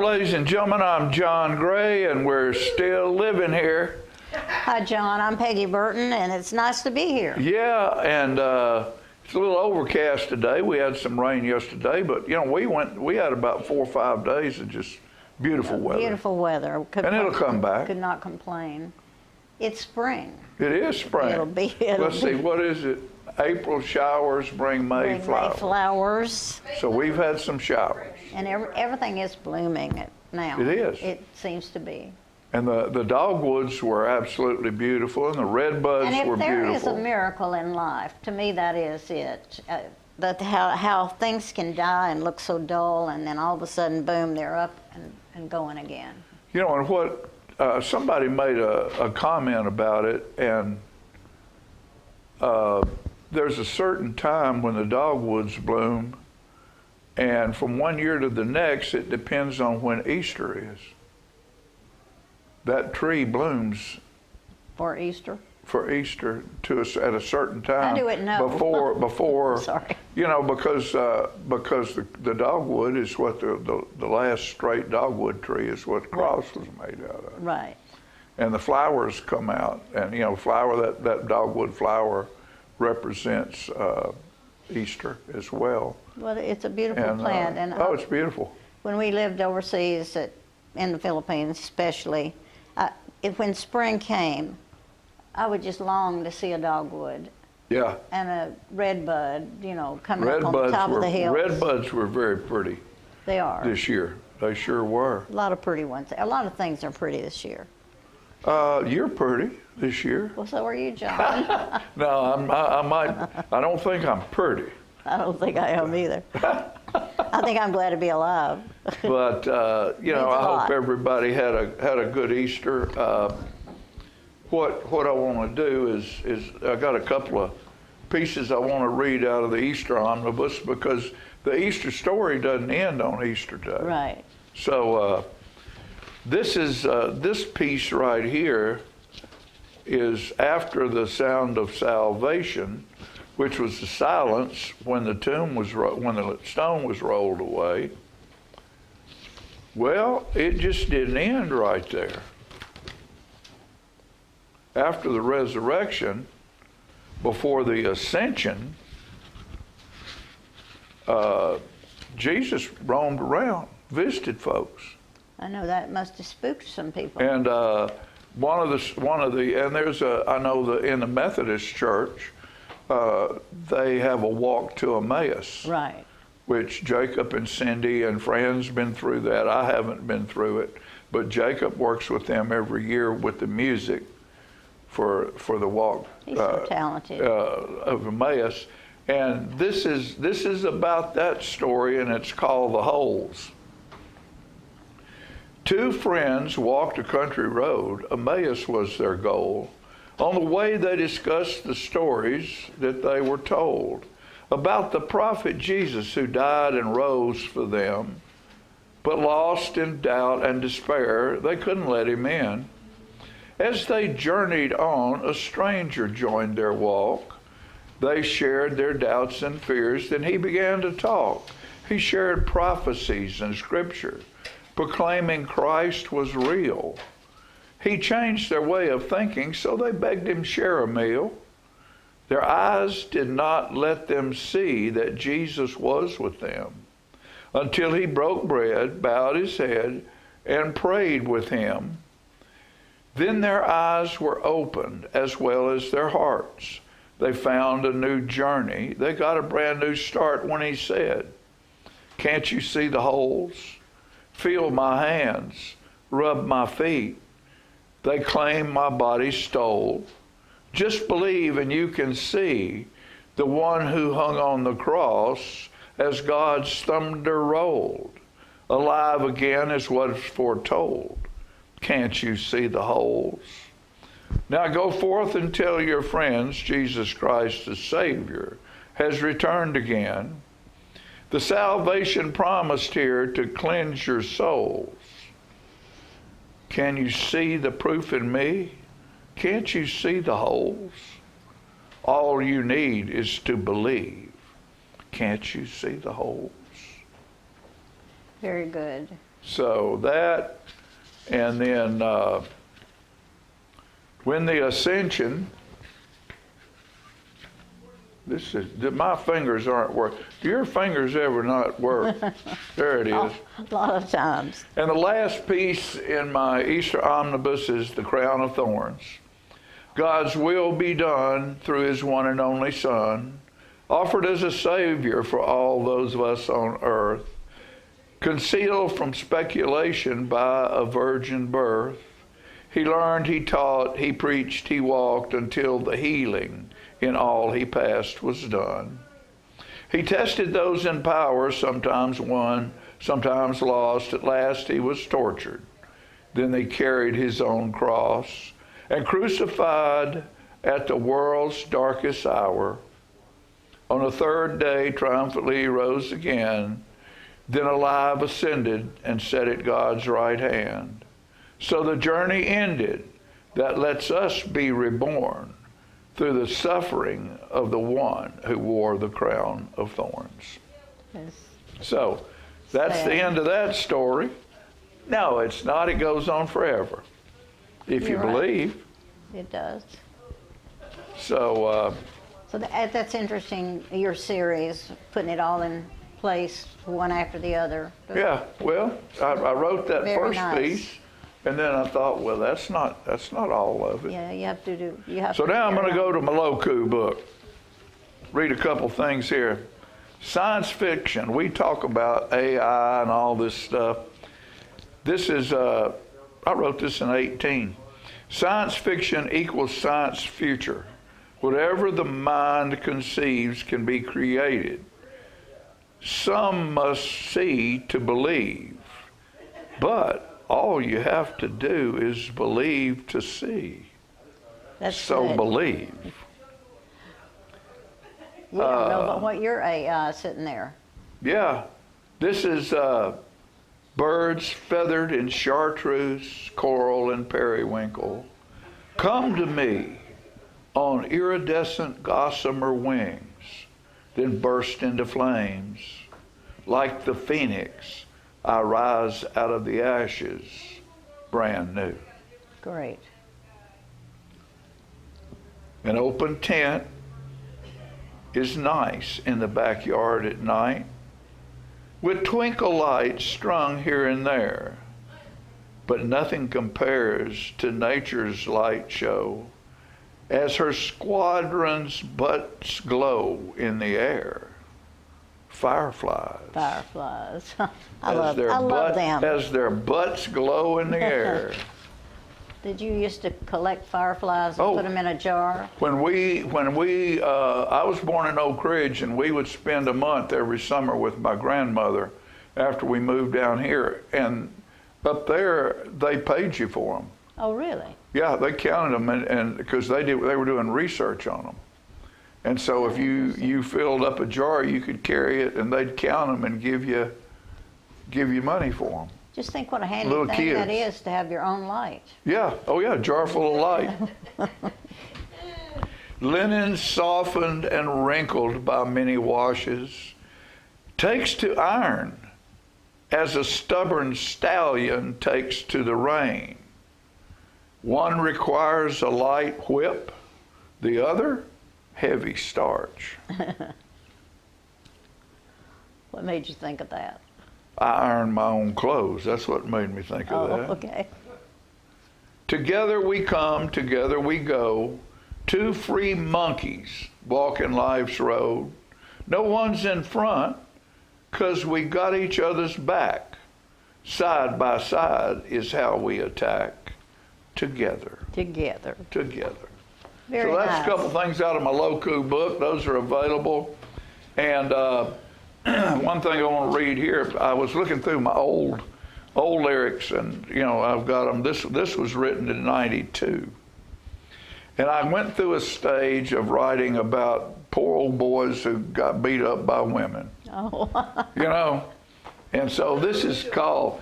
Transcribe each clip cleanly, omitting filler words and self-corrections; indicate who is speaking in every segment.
Speaker 1: ladies and gentlemen, I'm John Gray, and we're still living here.
Speaker 2: Hi, John. I'm Peggy Burton, and it's nice to be here.
Speaker 1: Yeah, and it's a little overcast today. We had some rain yesterday, but you know, we had about 4 or 5 days of just beautiful weather.
Speaker 2: Beautiful weather.
Speaker 1: And it'll come back.
Speaker 2: Could not complain. It's spring.
Speaker 1: It is spring. Let's see, what is it? April showers bring May flowers.
Speaker 2: May flowers.
Speaker 1: So we've had some showers.
Speaker 2: And everything is blooming now.
Speaker 1: It is.
Speaker 2: It seems to be.
Speaker 1: And the dogwoods were absolutely beautiful, and the red buds were beautiful.
Speaker 2: And if there is a miracle in life, to me that is it. How things can die and look so dull, and then all of a sudden, boom, they're up and going again.
Speaker 1: You know, and what somebody made a comment about it, and there's a certain time when the dogwoods bloom, and from one year to the next, it depends on when Easter is. That tree blooms
Speaker 2: for Easter.
Speaker 1: For Easter to us at a certain time.
Speaker 2: I do it now.
Speaker 1: Before.
Speaker 2: Sorry.
Speaker 1: You know, because the dogwood is what the last straight dogwood tree is what the cross was made out of.
Speaker 2: Right.
Speaker 1: And the flowers come out, and you know, that dogwood flower represents Easter as well.
Speaker 2: Well, it's a beautiful plant, and
Speaker 1: it's beautiful.
Speaker 2: When we lived overseas, in the Philippines especially, when spring came, I would just long to see a dogwood.
Speaker 1: Yeah.
Speaker 2: And a red bud, you know, coming up on the top of the hills.
Speaker 1: Red buds were very pretty.
Speaker 2: They are.
Speaker 1: This year. They sure were.
Speaker 2: A lot of pretty ones. A lot of things are pretty this year.
Speaker 1: You're pretty this year.
Speaker 2: Well, so are you, John.
Speaker 1: No, I don't think I'm pretty.
Speaker 2: I don't think I am either. I think I'm glad to be alive.
Speaker 1: But you know, I hope everybody had a good Easter. What I want to do is I got a couple of pieces I want to read out of the Easter Omnibus, because the Easter story doesn't end on Easter Day.
Speaker 2: Right.
Speaker 1: So this piece right here is after the sound of salvation, which was the silence when the stone was rolled away. Well, it just didn't end right there. After the resurrection, before the ascension, Jesus roamed around, visited folks.
Speaker 2: I know that must have spooked some people.
Speaker 1: And I know in the Methodist Church, they have a walk to Emmaus.
Speaker 2: Right.
Speaker 1: Which Jacob and Cindy and friends been through that. I haven't been through it, but Jacob works with them every year with the music for the walk.
Speaker 2: He's so talented.
Speaker 1: Of Emmaus, and this is about that story, and it's called The Holes. Two friends walked a country road. Emmaus was their goal. On the way, they discussed the stories that they were told about the prophet Jesus, who died and rose for them. But lost in doubt and despair, they couldn't let him in. As they journeyed on, a stranger joined their walk. They shared their doubts and fears. Then he began to talk. He shared prophecies and scripture, proclaiming Christ was real. He changed their way of thinking, so they begged him share a meal. Their eyes did not let them see that Jesus was with them, until he broke bread, bowed his head, and prayed with him. Then their eyes were opened, as well as their hearts. They found a new journey. They got a brand new start when he said, "Can't you see the holes? Feel my hands, rub my feet. They claim my body stole. Just believe and you can see the one who hung on the cross as God's thunder rolled. Alive again is what is foretold. Can't you see the holes? Now go forth and tell your friends Jesus Christ the Savior has returned again. The salvation promised here to cleanse your souls. Can you see the proof in me? Can't you see the holes? All you need is to believe. Can't you see the holes?"
Speaker 2: Very good.
Speaker 1: So that, and then when the ascension, my fingers aren't working. Do your fingers ever not work? There it is.
Speaker 2: A lot of times.
Speaker 1: And the last piece in my Easter omnibus is the crown of thorns. God's will be done through his one and only Son, offered as a Savior for all those of us on earth, concealed from speculation by a virgin birth. He learned, he taught, he preached, he walked until the healing in all he passed was done. He tested those in power, sometimes won, sometimes lost. At last he was tortured. Then they carried his own cross and crucified at the world's darkest hour. On the third day, triumphantly he rose again, then alive ascended and sat at God's right hand. So the journey ended that lets us be reborn through the suffering of the one who wore the crown of thorns.
Speaker 2: Yes.
Speaker 1: So that's the end of that story. No, it's not. It goes on forever, if you
Speaker 2: You're right.
Speaker 1: believe.
Speaker 2: It does.
Speaker 1: So
Speaker 2: So that's interesting, your series, putting it all in place, one after the other.
Speaker 1: yeah, well, I wrote that
Speaker 2: Very
Speaker 1: first
Speaker 2: nice.
Speaker 1: piece, and then I thought, well, that's not all of it.
Speaker 2: Yeah, you have to do, you have
Speaker 1: So
Speaker 2: to.
Speaker 1: now I'm going to go to Maloku book. Read a couple things here. Science fiction. We talk about AI and all this stuff. This is, I wrote this in 18. Science fiction equals science future. Whatever the mind conceives can be created. Some must see to believe, but all you have to do is believe to see.
Speaker 2: That's
Speaker 1: So
Speaker 2: good.
Speaker 1: believe.
Speaker 2: You don't know about what your AI sitting there.
Speaker 1: Yeah, this is birds feathered in chartreuse, coral, and periwinkle. Come to me on iridescent gossamer wings, then burst into flames. Like the phoenix, I rise out of the ashes, brand new.
Speaker 2: Great.
Speaker 1: An open tent is nice in the backyard at night, with twinkle lights strung here and there, but nothing compares to nature's light show as her squadron's butts glow in the air. Fireflies.
Speaker 2: Fireflies. I
Speaker 1: As
Speaker 2: love them.
Speaker 1: As their butts glow in the air.
Speaker 2: Did you used to collect fireflies and
Speaker 1: Oh.
Speaker 2: put them in a jar?
Speaker 1: When I was born in Oak Ridge, and we would spend a month every summer with my grandmother after we moved down here. And up there, they paid you for them.
Speaker 2: Oh, really?
Speaker 1: Yeah, they counted them, and because they were doing research on them. And so if you filled up a jar, you could carry it, and they'd count them and give you money for them.
Speaker 2: Just think what a handy
Speaker 1: Little
Speaker 2: thing that
Speaker 1: kids.
Speaker 2: is to have your own light.
Speaker 1: Yeah, oh yeah, jar full of light. Linen softened and wrinkled by many washes, takes to iron as a stubborn stallion takes to the rein. One requires a light whip, the other, heavy starch.
Speaker 2: What made you think of that?
Speaker 1: I iron my own clothes. That's what made me think of that.
Speaker 2: Okay.
Speaker 1: Together we come, together we go. Two free monkeys walking life's road. No one's in front, 'cause we got each other's back. Side by side is how we attack. Together.
Speaker 2: Together.
Speaker 1: Together.
Speaker 2: Very
Speaker 1: So that's
Speaker 2: nice.
Speaker 1: a couple things out of my Loku book. Those are available. And one thing I want to read here, I was looking through my old lyrics, and I've got them. This was written in '92, and I went through a stage of writing about poor old boys who got beat up by women.
Speaker 2: Oh.
Speaker 1: And so this is called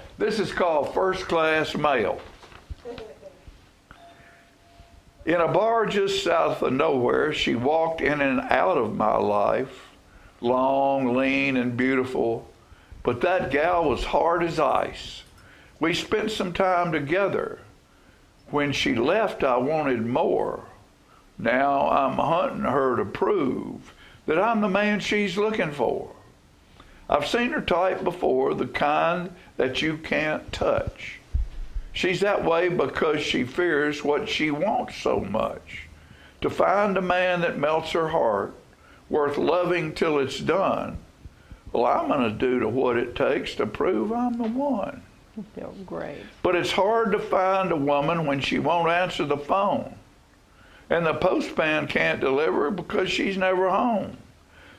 Speaker 1: First Class Mail. In a bar just south of nowhere, she walked in and out of my life. Long, lean, and beautiful, but that gal was hard as ice. We spent some time together. When she left, I wanted more. Now I'm hunting her to prove that I'm the man she's looking for. I've seen her type before, the kind that you can't touch. She's that way because she fears what she wants so much. To find a man that melts her heart, worth loving till it's done, well, I'm going to do to what it takes to prove I'm the one.
Speaker 2: Feel great.
Speaker 1: But it's hard to find a woman when she won't answer the phone. And the postman can't deliver because she's never home.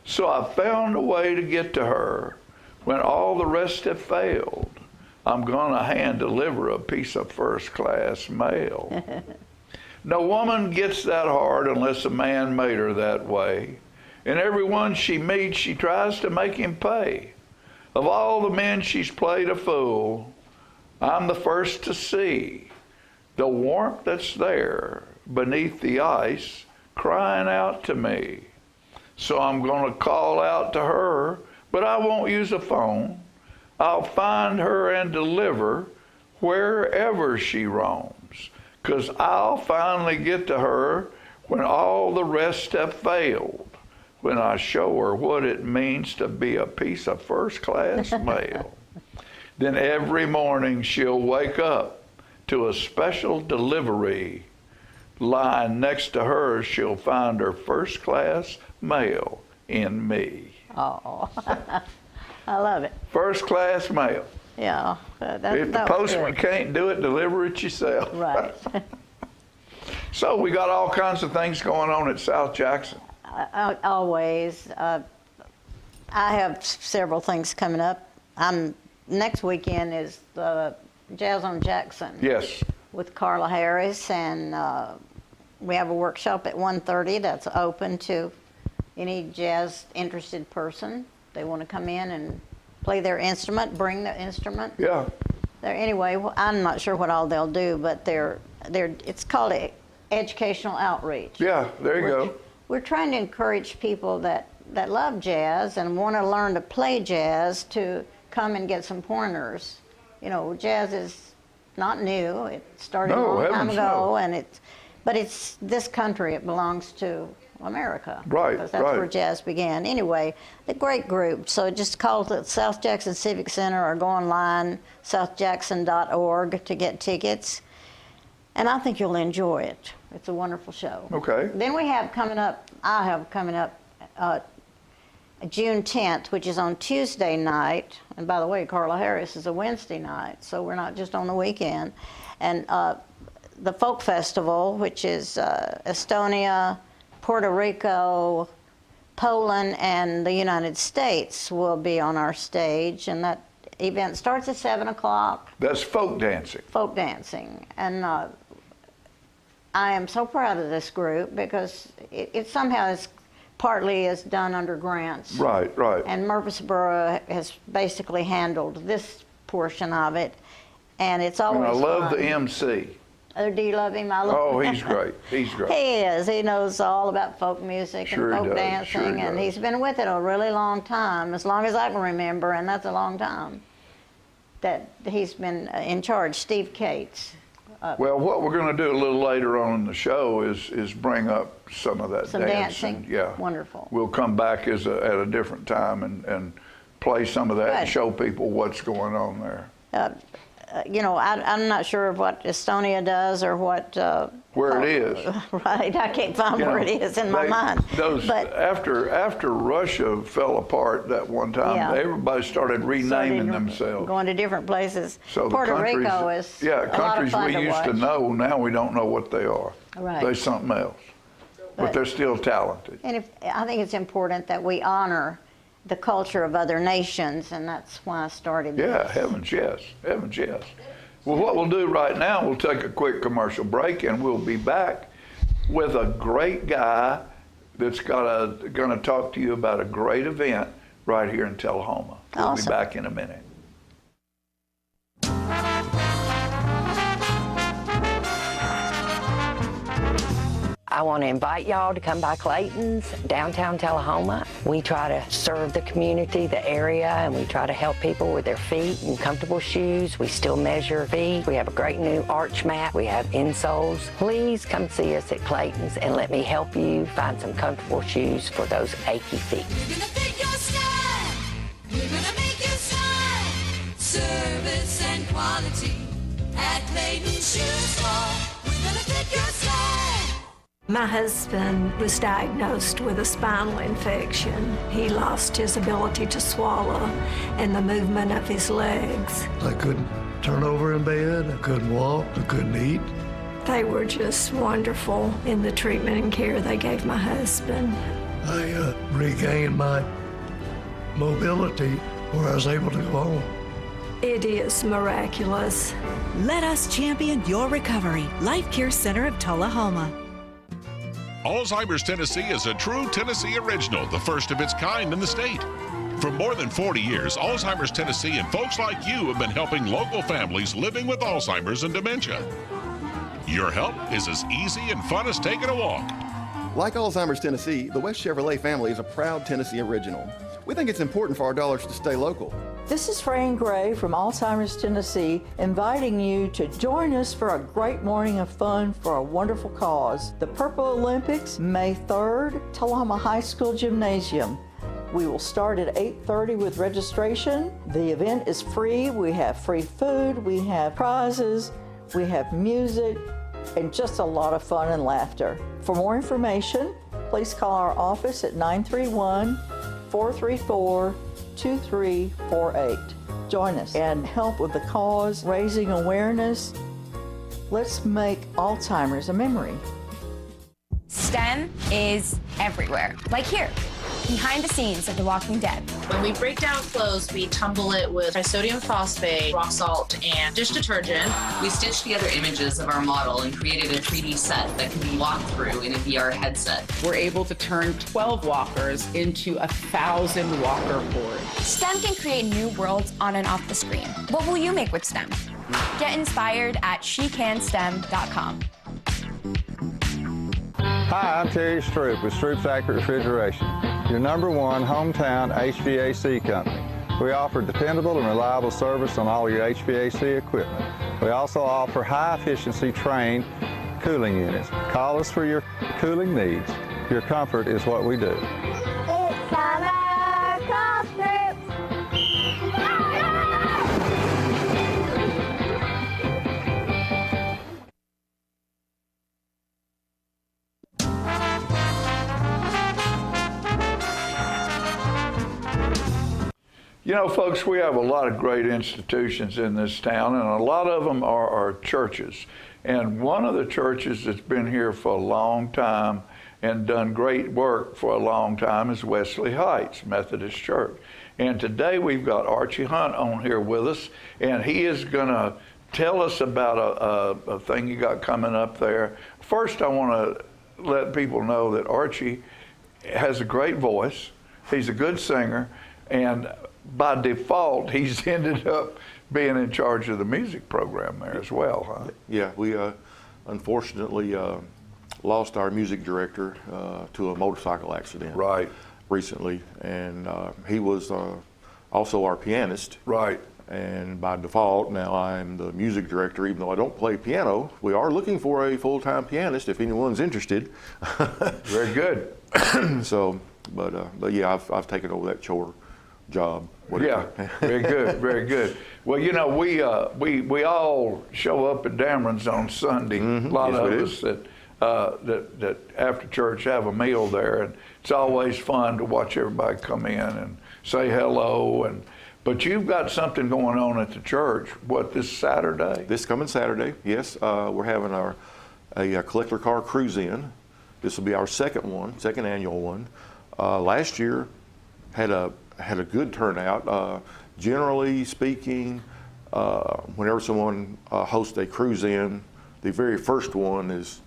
Speaker 1: So I found a way to get to her when all the rest have failed. I'm going to hand deliver a piece of first-class mail. No woman gets that hard unless a man made her that way. And everyone she meets, she tries to make him pay. Of all the men she's played a fool, I'm the first to see the warmth that's there beneath the ice crying out to me. So I'm going to call out to her, but I won't use a phone. I'll find her and deliver wherever she roams, 'cause I'll finally get to her when all the rest have failed, when I show her what it means to be a piece of first-class mail. Then every morning she'll wake up to a special delivery. Lying next to her, she'll find her first-class mail in me.
Speaker 2: Oh, I love it.
Speaker 1: First-class mail.
Speaker 2: Yeah.
Speaker 1: If the postman can't do it, deliver it yourself.
Speaker 2: Right.
Speaker 1: So we got all kinds of things going on at South Jackson.
Speaker 2: Always. I have several things coming up. Next weekend is the Jazz on Jackson.
Speaker 1: Yes.
Speaker 2: With Carla Harris, and we have a workshop at 1:30 that's open to any jazz interested person. They want to come in and play their instrument, bring their instrument.
Speaker 1: Yeah.
Speaker 2: Anyway, I'm not sure what all they'll do, but it's called educational outreach.
Speaker 1: Yeah, there you go.
Speaker 2: We're trying to encourage people that love jazz and want to learn to play jazz to come and get some pointers. You know, jazz is not new. It started a long time ago, and but it's this country. It belongs to America.
Speaker 1: Right,
Speaker 2: because that's where jazz began. Anyway, a great group. So just call the South Jackson Civic Center or go online, southjackson.org, to get tickets. And I think you'll enjoy it. It's a wonderful show.
Speaker 1: Okay.
Speaker 2: Then I have coming up June 10th, which is on Tuesday night. And by the way, Carla Harris is a Wednesday night, so we're not just on the weekend. And the Folk Festival, which is Estonia, Puerto Rico, Poland, and the United States will be on our stage. And that event starts at 7 o'clock.
Speaker 1: That's folk dancing.
Speaker 2: Folk dancing. And I am so proud of this group because it somehow is partly is done under grants.
Speaker 1: Right, right.
Speaker 2: And Murfreesboro has basically handled this portion of it. And it's always
Speaker 1: And I love
Speaker 2: fun.
Speaker 1: the MC.
Speaker 2: Oh, do you love him? I love
Speaker 1: Oh,
Speaker 2: him.
Speaker 1: he's great. He's great.
Speaker 2: He is. He knows all about folk music
Speaker 1: Sure
Speaker 2: and
Speaker 1: he
Speaker 2: folk
Speaker 1: does.
Speaker 2: dancing,
Speaker 1: Sure he
Speaker 2: and
Speaker 1: does.
Speaker 2: he's been with it a really long time, as long as I can remember, and that's a long time that he's been in charge. Steve Cates.
Speaker 1: Well, what we're going to do a little later on in the show is bring up some of that
Speaker 2: Some dancing.
Speaker 1: Yeah.
Speaker 2: Wonderful.
Speaker 1: We'll come back at a different time and play some of that and
Speaker 2: Good.
Speaker 1: show people what's going on there.
Speaker 2: You know, I'm not sure what Estonia does or what.
Speaker 1: Where it is.
Speaker 2: Right, I can't find
Speaker 1: You
Speaker 2: where
Speaker 1: know,
Speaker 2: it is in my mind. But
Speaker 1: After Russia fell apart that one time,
Speaker 2: Yeah.
Speaker 1: everybody started renaming
Speaker 2: started
Speaker 1: themselves.
Speaker 2: going to different places.
Speaker 1: So the
Speaker 2: Puerto
Speaker 1: countries-
Speaker 2: Rico is
Speaker 1: yeah,
Speaker 2: a lot of
Speaker 1: countries
Speaker 2: fun
Speaker 1: we
Speaker 2: to
Speaker 1: used to
Speaker 2: watch.
Speaker 1: know, now we don't know what they are.
Speaker 2: Right.
Speaker 1: They're something else. But
Speaker 2: But-
Speaker 1: they're still talented.
Speaker 2: And I think it's important that we honor the culture of other nations, and that's why I started
Speaker 1: Yeah,
Speaker 2: this.
Speaker 1: heavens yes, heavens yes. Well, what we'll do right now, we'll take a quick commercial break, and we'll be back with a great guy that's going to talk to you about a great event right here in Tullahoma. We'll
Speaker 2: Awesome.
Speaker 1: be back in a minute.
Speaker 3: I I want to invite y'all to come by Clayton's, downtown Tullahoma. We try to serve the community, the area, and we try to help people with their feet and comfortable shoes. We still measure feet. We have a great new arch mat. We have insoles. Please come see us at Clayton's and let me help you find some comfortable shoes for those achy feet.
Speaker 4: We're gonna fit your style. We're gonna make you smile. Service and quality at Clayton's Shoe Store. We're gonna fit your style.
Speaker 5: My husband was diagnosed with a spinal infection. He lost his ability to swallow and the movement of his legs.
Speaker 6: I couldn't turn over in bed, I couldn't walk, I couldn't eat.
Speaker 5: They were just wonderful in the treatment and care they gave my husband.
Speaker 6: I regained my mobility where I was able to go home.
Speaker 5: It is miraculous.
Speaker 7: Let us champion your recovery. Life Care Center of Tullahoma.
Speaker 8: Alzheimer's Tennessee is a true Tennessee original, the first of its kind in the state. For more than 40 years, Alzheimer's Tennessee and folks like you have been helping local families living with Alzheimer's and dementia. Your help is as easy and fun as taking a walk.
Speaker 9: Like Alzheimer's Tennessee, the West Chevrolet family is a proud Tennessee original. We think it's important for our dollars to stay local.
Speaker 10: This is Fran Gray from Alzheimer's Tennessee, inviting you to join us for a great morning of fun for a wonderful cause. The Purple Olympics, May 3rd, Tullahoma High School Gymnasium. We will start at 8:30 with registration. The event is free. We have free food, we have prizes, we have music, and just a lot of fun and laughter. For more information, please call our office at 931-434-2348. Join us and help with the cause, raising awareness. Let's make Alzheimer's a memory.
Speaker 11: STEM is everywhere, like here, behind the scenes of The Walking Dead.
Speaker 12: When we break down clothes, we tumble it with sodium phosphate, rock salt, and dish detergent.
Speaker 13: We stitched together images of our model and created a 3D set that can be walked through in a VR headset.
Speaker 14: We're able to turn 12 walkers into 1,000 walker boards.
Speaker 11: STEM can create new worlds on and off the screen. What will you make with STEM? Get inspired at shecanstem.com.
Speaker 15: Hi, I'm Terry Stroop with Stroop's Accurate Refrigeration, your #1 hometown HVAC company. We offer dependable and reliable service on all your HVAC equipment. We also offer high-efficiency trained cooling units. Call us for your cooling needs. Your comfort is what we do.
Speaker 4: It's summer, call Stroop.
Speaker 1: You know, folks, we have a lot of great institutions in this town, and a lot of them are churches. And one of the churches that's been here for a long time and done great work for a long time is Wesley Heights Methodist Church. And today we've got Archie Hunt on here with us, and he is going to tell us about a thing you got coming up there. First, I want to let people know that Archie has a great voice. He's a good singer, and by default, he's ended up being in charge of the music program there as well, huh?
Speaker 16: Yeah, we unfortunately lost our music director to a motorcycle accident recently, and he was also our pianist.
Speaker 1: Right.
Speaker 16: And by default, now I'm the music director, even though I don't play piano. We are looking for a full-time pianist if anyone's interested.
Speaker 1: Very good.
Speaker 16: So, but yeah, I've taken over that chore job.
Speaker 1: Yeah, very good, very good. Well, you know, we all show up at Dameron's on Sunday. A lot of us that after church have a meal there, and it's always fun to watch everybody come in and say hello. But you've got something going on at the church. What, this Saturday?
Speaker 16: This coming Saturday, yes. We're having a collector car cruise in. This will be our second annual one. Last year had a good turnout. Generally speaking, whenever someone hosts a cruise in, the very first one is,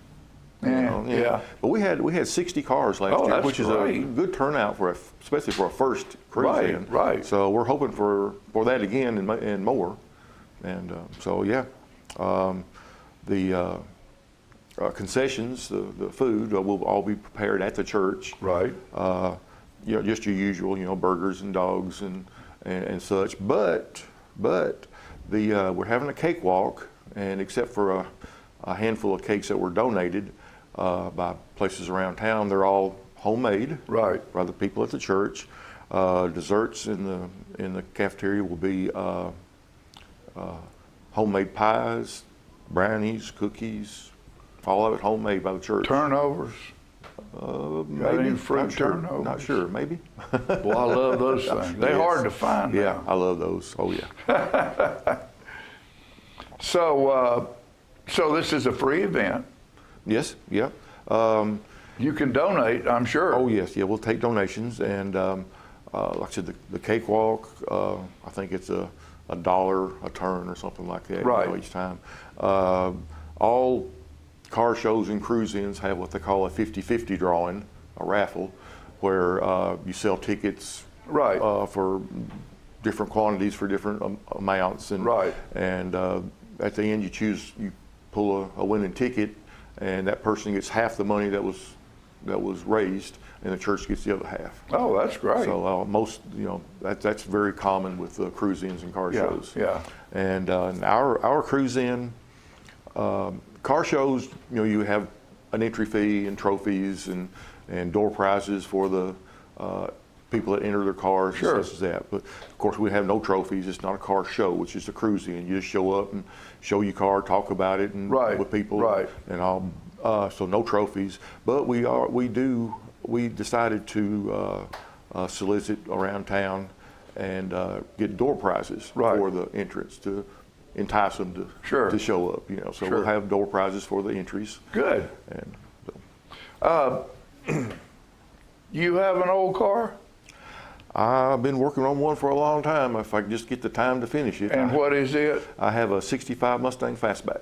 Speaker 16: yeah. But we had 60 cars last year, which is a good turnout especially for a first cruise in.
Speaker 1: Right.
Speaker 16: So we're hoping for that again and more. And so yeah, concessions, the food will all be prepared at the church.
Speaker 1: Right.
Speaker 16: Just your usual, burgers and dogs and such. But we're having a cakewalk, and except for a handful of cakes that were donated by places around town, they're all homemade.
Speaker 1: Right.
Speaker 16: By the people at the church. Desserts in the cafeteria will be homemade pies, brownies, cookies, all of it homemade by the church.
Speaker 1: Turnovers.
Speaker 16: Maybe
Speaker 1: any fruit
Speaker 16: not sure.
Speaker 1: turnovers?
Speaker 16: Not sure. Maybe.
Speaker 1: Well, I love those things. They're hard to find now.
Speaker 16: Yeah, I love those. Oh yeah.
Speaker 1: So this is a free event.
Speaker 16: Yes. Yeah.
Speaker 1: You can donate, I'm sure.
Speaker 16: Oh yes. Yeah, we'll take donations, and like I said, the cakewalk. I think it's $1 a turn or something like that.
Speaker 1: Right.
Speaker 16: Each time. All car shows and cruise-ins have what they call a 50-50 drawing, a raffle, where you sell tickets
Speaker 1: right.
Speaker 16: For different quantities for different amounts, and
Speaker 1: right.
Speaker 16: And at the end you pull a winning ticket, and that person gets half the money that was raised, and the church gets the other half.
Speaker 1: Oh, that's great.
Speaker 16: So most, that's very common with cruise-ins and car shows.
Speaker 1: Yeah.
Speaker 16: And our cruise-in car shows, you have an entry fee and trophies and door prizes for the people that enter their cars.
Speaker 1: Sure.
Speaker 16: Such as that. But of course, we have no trophies. It's not a car show. It's just a cruise-in. You just show up and show your car, talk about it, and with people,
Speaker 1: right.
Speaker 16: and all. So no trophies. But we decided to solicit around town and get door prizes for the entrance to entice them to show up. So we'll have door prizes for the entries.
Speaker 1: Good.
Speaker 16: And
Speaker 1: you have an old car?
Speaker 16: I've been working on one for a long time. If I can just get the time to finish it.
Speaker 1: And what is it?
Speaker 16: I have a '65 Mustang Fastback.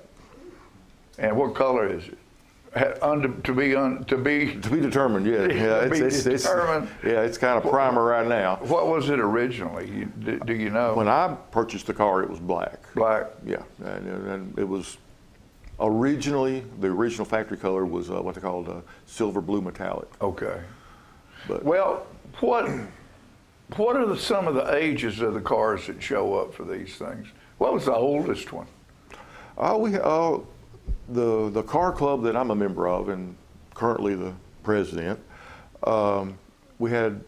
Speaker 1: And what color is it? To be
Speaker 16: determined. Yeah, it's determined. It's kind of primer right now.
Speaker 1: What was it originally? Do you know?
Speaker 16: When I purchased the car, it was black.
Speaker 1: Black.
Speaker 16: Yeah, and it was originally the original factory color was what they called silver blue metallic.
Speaker 1: Okay.
Speaker 16: But
Speaker 1: well, what are some of the ages of the cars that show up for these things? What was the oldest one?
Speaker 16: The car club that I'm a member of and currently the president, we had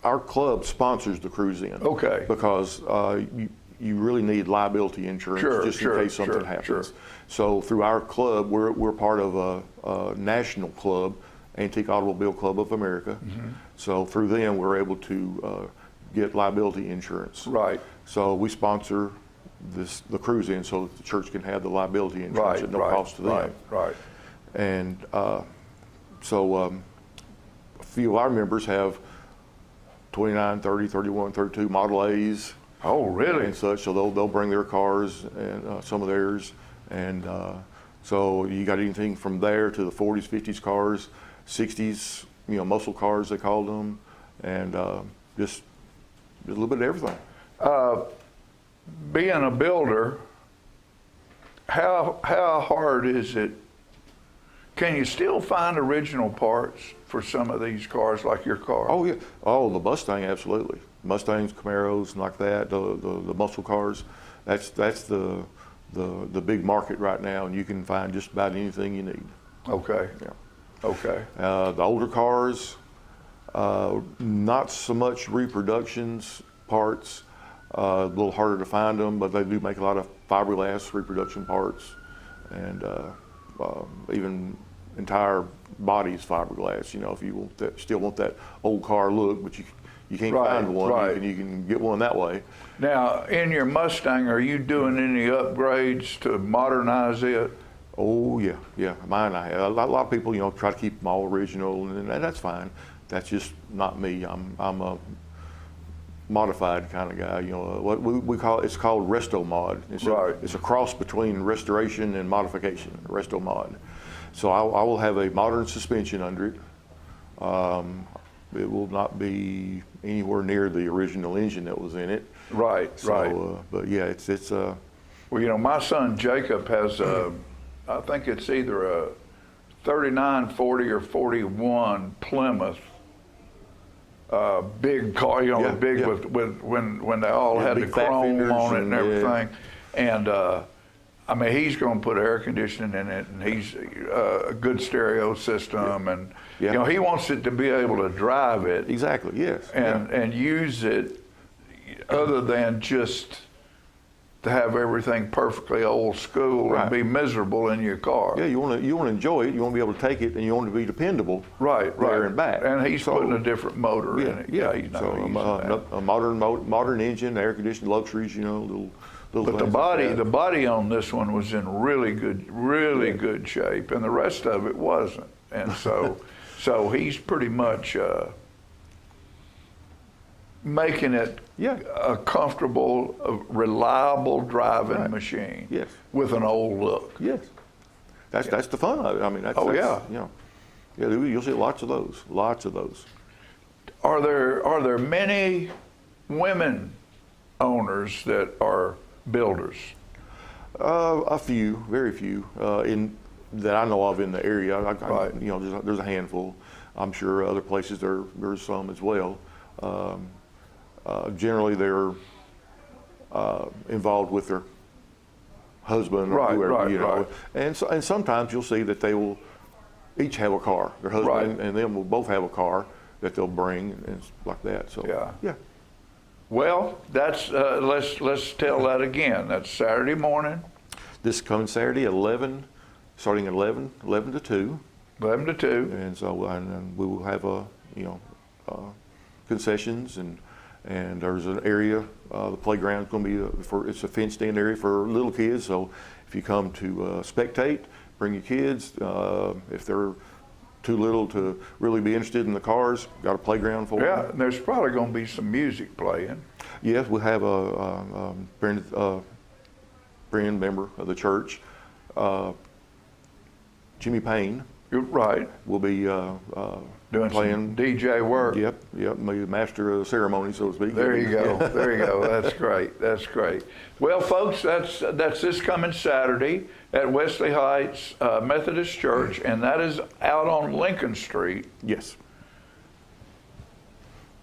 Speaker 16: our club sponsors the cruise-in.
Speaker 1: Okay.
Speaker 16: Because you really need liability insurance just in case something happens.
Speaker 1: Sure.
Speaker 16: So through our club, we're part of a national club, Antique Automobile Club of America.
Speaker 1: Mm-hmm.
Speaker 16: So through them, we're able to get liability insurance.
Speaker 1: Right.
Speaker 16: So we sponsor the cruise-in so that the church can have the liability insurance at no cost to them.
Speaker 1: Right.
Speaker 16: And so a few of our members have 29, 30, 31, 32 Model A's.
Speaker 1: Oh, really?
Speaker 16: And such. So they'll bring their cars and some of theirs. And so you got anything from there to the 40s, 50s cars, 60s, muscle cars they called them, and just a little bit of everything.
Speaker 1: Being a builder, how hard is it? Can you still find original parts for some of these cars, like your car?
Speaker 16: Oh yeah. Oh, the Mustang, absolutely. Mustangs, Camaros, like that. The muscle cars. That's the big market right now, and you can find just about anything you need.
Speaker 1: Okay.
Speaker 16: Yeah.
Speaker 1: Okay.
Speaker 16: The older cars, not so much reproductions parts. A little harder to find them, but they do make a lot of fiberglass reproduction parts, and even entire bodies fiberglass. If you still want that old car look, but you can't find one, and you can get one that way.
Speaker 1: Now, in your Mustang, are you doing any upgrades to modernize it?
Speaker 16: Oh yeah. Mine I have. A lot of people, try to keep them all original, and that's fine. That's just not me. I'm a modified kind of guy. What we call it's called resto mod. It's a cross between restoration and modification. Resto mod. So I will have a modern suspension under it. It will not be anywhere near the original engine that was in it.
Speaker 1: Right.
Speaker 16: But yeah, it's
Speaker 1: Well, my son Jacob has a I think it's either a 39, 40, or 41 Plymouth. Big car, you know,
Speaker 16: Yeah,
Speaker 1: big
Speaker 16: yeah.
Speaker 1: with when they all
Speaker 16: Yeah,
Speaker 1: had the
Speaker 16: big fat
Speaker 1: chrome
Speaker 16: fenders
Speaker 1: on it and
Speaker 16: and, yeah.
Speaker 1: everything. And I mean, he's going to put air conditioning in it, and he's a good stereo system, and
Speaker 16: Yeah.
Speaker 1: you know, he wants it to be able to drive it
Speaker 16: Exactly, yes.
Speaker 1: and use it other than just to have everything perfectly old school
Speaker 16: Right.
Speaker 1: and be miserable in your car.
Speaker 16: Yeah, you want to enjoy it, you want to be able to take it, and you want it to be dependable
Speaker 1: Right,
Speaker 16: there
Speaker 1: right.
Speaker 16: and back.
Speaker 1: And he's
Speaker 16: So-
Speaker 1: putting a different motor
Speaker 16: Yeah,
Speaker 1: in it.
Speaker 16: yeah.
Speaker 1: He's not
Speaker 16: So
Speaker 1: using that.
Speaker 16: a modern engine, air conditioned luxuries, you know, little
Speaker 1: But the
Speaker 16: things like
Speaker 1: body,
Speaker 16: that.
Speaker 1: the body on this one was in really good shape, and the rest of it wasn't. And so, so he's pretty much making it a comfortable, reliable driving machine.
Speaker 16: Yes.
Speaker 1: With an old look.
Speaker 16: Yes. That's the fun of it. I mean, that's,
Speaker 1: yeah.
Speaker 16: You know, yeah, you'll see lots of those. Lots of those.
Speaker 1: Are there many women owners that are builders?
Speaker 16: A few, very few, in that I know of in the area.
Speaker 1: Right.
Speaker 16: You know, there's a handful. I'm sure other places there's some as well. Generally, they're involved with their husband or
Speaker 1: Right,
Speaker 16: whoever,
Speaker 1: right,
Speaker 16: you know.
Speaker 1: right.
Speaker 16: And sometimes you'll see that they will each have a car. Their husband
Speaker 1: Right.
Speaker 16: and them will both have a car that they'll bring and like that. So yeah.
Speaker 1: Well, that's let's tell that again. That's Saturday morning.
Speaker 16: This coming Saturday at 11, starting at 11 to 2.
Speaker 1: 11 to 2.
Speaker 16: And so and we will have concessions and there's an area. The playground's going to be it's a fenced-in area for little kids. So if you come to spectate, bring your kids. If they're too little to really be interested in the cars, got a playground for them.
Speaker 1: Yeah, and there's probably going to be some music playing.
Speaker 16: Yes, we have a friend member of the church, Jimmy Payne.
Speaker 1: You're right.
Speaker 16: Will be
Speaker 1: doing
Speaker 16: playing
Speaker 1: some DJ work.
Speaker 16: Yep, maybe master of the ceremony, so to speak.
Speaker 1: There you go. There you go. That's great. That's great. Well, folks, that's this coming Saturday at Wesley Heights Methodist Church, and that is out on Lincoln Street.
Speaker 16: Yes.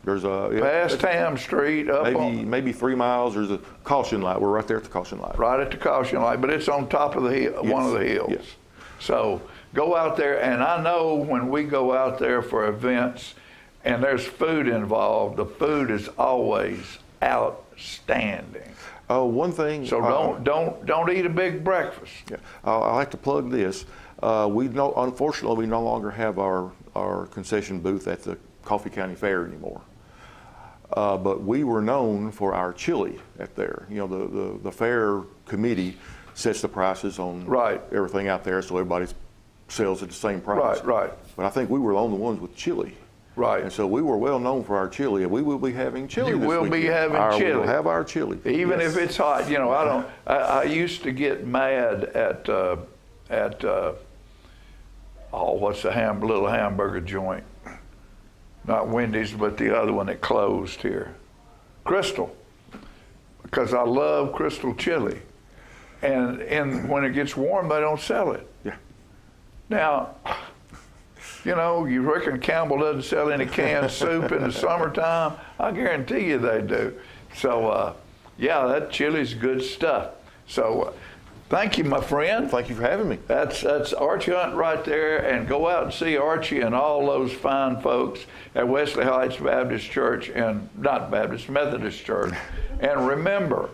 Speaker 16: There's
Speaker 1: past Ham Street, up
Speaker 16: maybe 3 miles. There's a caution light. We're right there at the caution light.
Speaker 1: Right at the caution light, but it's on top of the hill, one of the hills.
Speaker 16: Yes.
Speaker 1: So go out there, and I know when we go out there for events and there's food involved, the food is always outstanding.
Speaker 16: Oh, one thing.
Speaker 1: So don't eat a big breakfast.
Speaker 16: Yeah, I like to plug this. Unfortunately, we no longer have our concession booth at the Coffee County Fair anymore. But we were known for our chili at there. You know, the fair committee sets the prices on everything out there, so everybody sells at the same price.
Speaker 1: Right.
Speaker 16: But I think we were the only ones with chili.
Speaker 1: Right.
Speaker 16: And so we were well known for our chili, and we will be having chili
Speaker 1: You
Speaker 16: this
Speaker 1: will
Speaker 16: weekend.
Speaker 1: be having chili.
Speaker 16: We'll have our chili.
Speaker 1: Even
Speaker 16: Yes.
Speaker 1: if it's hot. You know, I used to get mad at what's the little hamburger joint? Not Wendy's, but the other one that closed here. Crystal. Because I love Crystal chili. And when it gets warm, they don't sell it.
Speaker 16: Yeah.
Speaker 1: Now, you know, you reckon Campbell doesn't sell any canned soup in the summertime? I guarantee you they do. So, yeah, that chili's good stuff. So, thank you, my friend.
Speaker 16: Thank you for having me.
Speaker 1: That's Archie Hunt right there, and go out and see Archie and all those fine folks at Wesley Heights Baptist Church, and not Baptist, Methodist Church. And remember,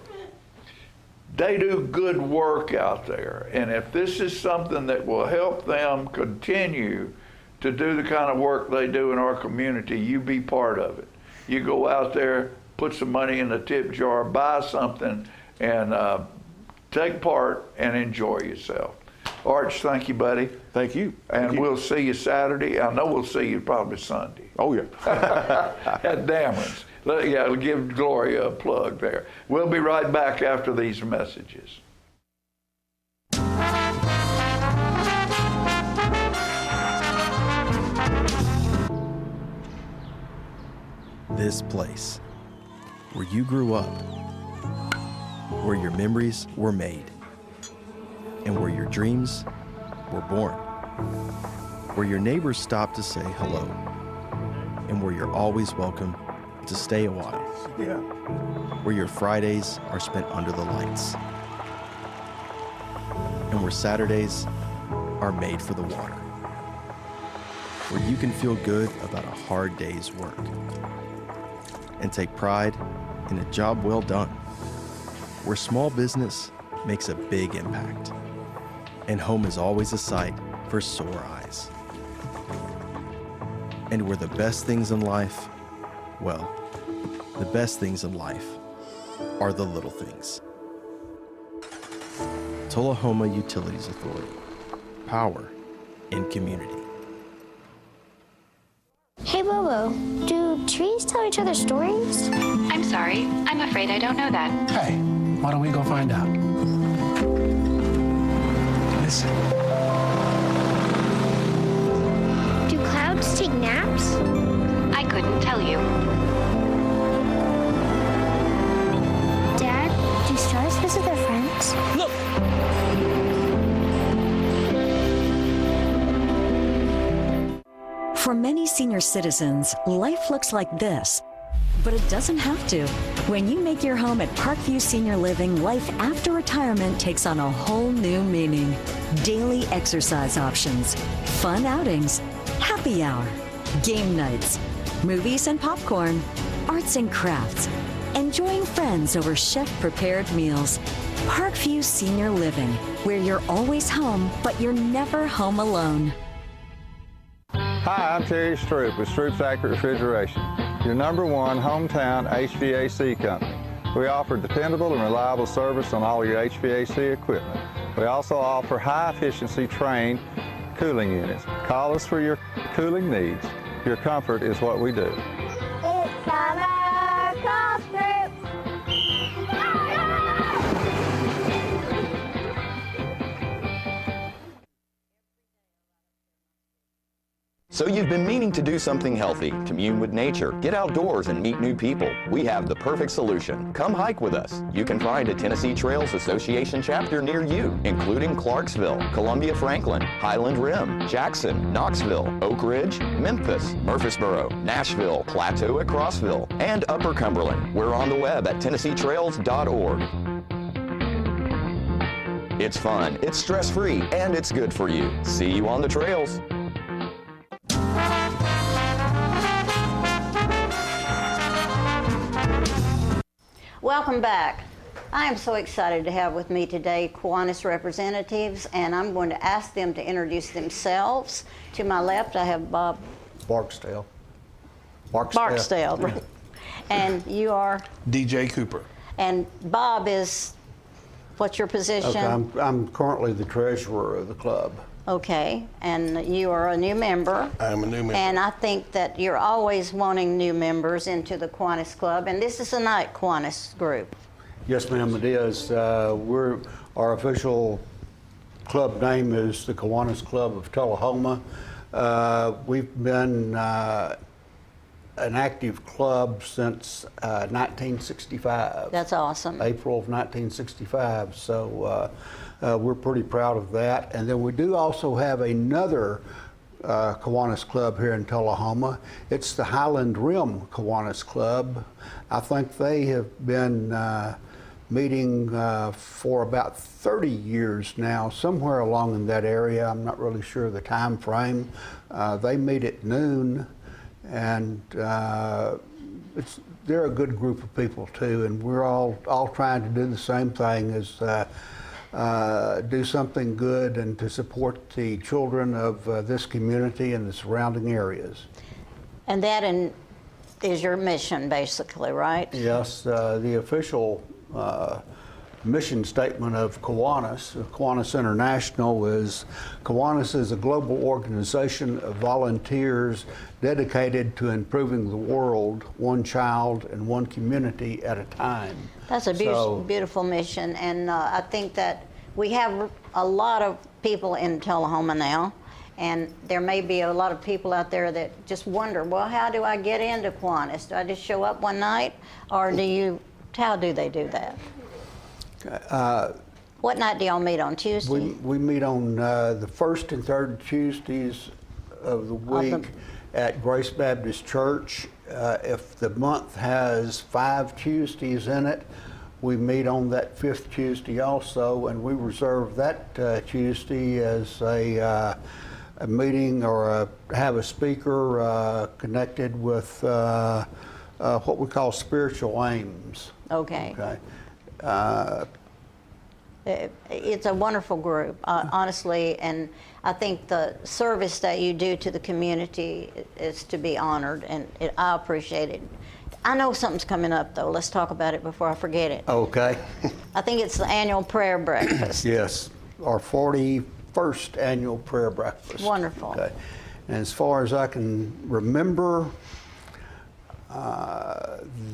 Speaker 1: they do good work out there, and if this is something that will help them continue to do the kind of work they do in our community, you be part of it. You go out there, put some money in the tip jar, buy something, and take part and enjoy yourself. Arch, thank you, buddy.
Speaker 16: Thank you.
Speaker 1: And we'll see you Saturday. I know we'll see you probably Sunday.
Speaker 16: Oh, yeah.
Speaker 1: At Dameron's. Yeah, give Gloria a plug there. We'll be right back after these messages.
Speaker 17: This place, where you grew up, where your memories were made, and where your dreams were born. Where your neighbors stop to say hello, and where you're always welcome to stay a while.
Speaker 6: Yeah.
Speaker 17: Where your Fridays are spent under the lights, and where Saturdays are made for the water. Where you can feel good about a hard day's work and take pride in a job well done. Where small business makes a big impact, and home is always a sight for sore eyes. And where the best things in life, well, the best things in life are the little things. Tullahoma Utilities Authority. Power in community.
Speaker 18: Hey Bobo, do trees tell each other stories?
Speaker 19: I'm sorry, I'm afraid I don't know that.
Speaker 20: Hey, why don't we go find out? Listen.
Speaker 18: Do clouds take naps?
Speaker 19: I couldn't tell you.
Speaker 18: Dad, do stars visit their friends?
Speaker 20: Look!
Speaker 21: For many senior citizens, life looks like this, but it doesn't have to. When you make your home at Parkview Senior Living, life after retirement takes on a whole new meaning. Daily exercise options, fun outings, happy hour, game nights, movies and popcorn, arts and crafts, enjoying friends over chef-prepared meals. Parkview Senior Living, where you're always home, but you're never home alone.
Speaker 15: Hi, I'm Terry Stroop with Stroop's Accurate Refrigeration, your #1 hometown HVAC company. We offer dependable and reliable service on all your HVAC equipment. We also offer high-efficiency trained cooling units. Call us for your cooling needs. Your comfort is what we do.
Speaker 18: It's summer call Stroop.
Speaker 22: So you've been meaning to do something healthy, commune with nature, get outdoors and meet new people. We have the perfect solution. Come hike with us. You can find a Tennessee Trails Association chapter near you, including Clarksville, Columbia Franklin, Highland Rim, Jackson, Knoxville, Oak Ridge, Memphis, Murfreesboro, Nashville, Plateau at Crossville, and Upper Cumberland. We're on the web at TennesseeTrails.org. It's fun, it's stress-free, and it's good for you. See you on the trails.
Speaker 2: Welcome back. I am so excited to have with me today Kiwanis representatives, and I'm going to ask them to introduce themselves. To my left, I have Bob
Speaker 23: Barksdale.
Speaker 2: Barksdale.
Speaker 23: Yeah.
Speaker 2: And you are?
Speaker 23: DJ Cooper.
Speaker 2: And Bob is, what's your position?
Speaker 23: Okay, I'm currently the treasurer of the club.
Speaker 2: Okay, and you are a new member.
Speaker 23: I'm a new member.
Speaker 2: And I think that you're always wanting new members into the Kiwanis Club, and this is a night Kiwanis group.
Speaker 23: Yes, ma'am, it is. Our official club name is the Kiwanis Club of Tullahoma. We've been an active club since 1965.
Speaker 2: That's awesome.
Speaker 23: April of 1965. So we're pretty proud of that. And then we do also have another Kiwanis Club here in Tullahoma. It's the Highland Rim Kiwanis Club. I think they have been meeting for about 30 years now, somewhere along in that area. I'm not really sure the time frame. They meet at noon, and they're a good group of people too, and we're all trying to do the same thing as do something good and to support the children of this community and the surrounding areas.
Speaker 2: And that is your mission, basically, right?
Speaker 23: Yes, the official mission statement of Kiwanis International is, Kiwanis is a global organization of volunteers dedicated to improving the world, one child and one community at a time.
Speaker 2: That's a beautiful mission, and I think that we have a lot of people in Tullahoma now, and there may be a lot of people out there that just wonder, well, how do I get into Kiwanis? Do I just show up one night, or how do they do that? What night do y'all meet on Tuesday?
Speaker 23: We meet on the first and third Tuesdays of the week at Grace Baptist Church. If the month has 5 Tuesdays in it, we meet on that 5th Tuesday also, and we reserve that Tuesday as a meeting or have a speaker connected with what we call spiritual aims.
Speaker 2: Okay.
Speaker 23: Okay.
Speaker 2: It's a wonderful group, honestly, and I think the service that you do to the community is to be honored, and I appreciate it. I know something's coming up, though. Let's talk about it before I forget it.
Speaker 23: Okay.
Speaker 2: I think it's the annual prayer breakfast.
Speaker 23: Yes, our 41st annual prayer breakfast.
Speaker 2: Wonderful.
Speaker 23: Okay. And as far as I can remember,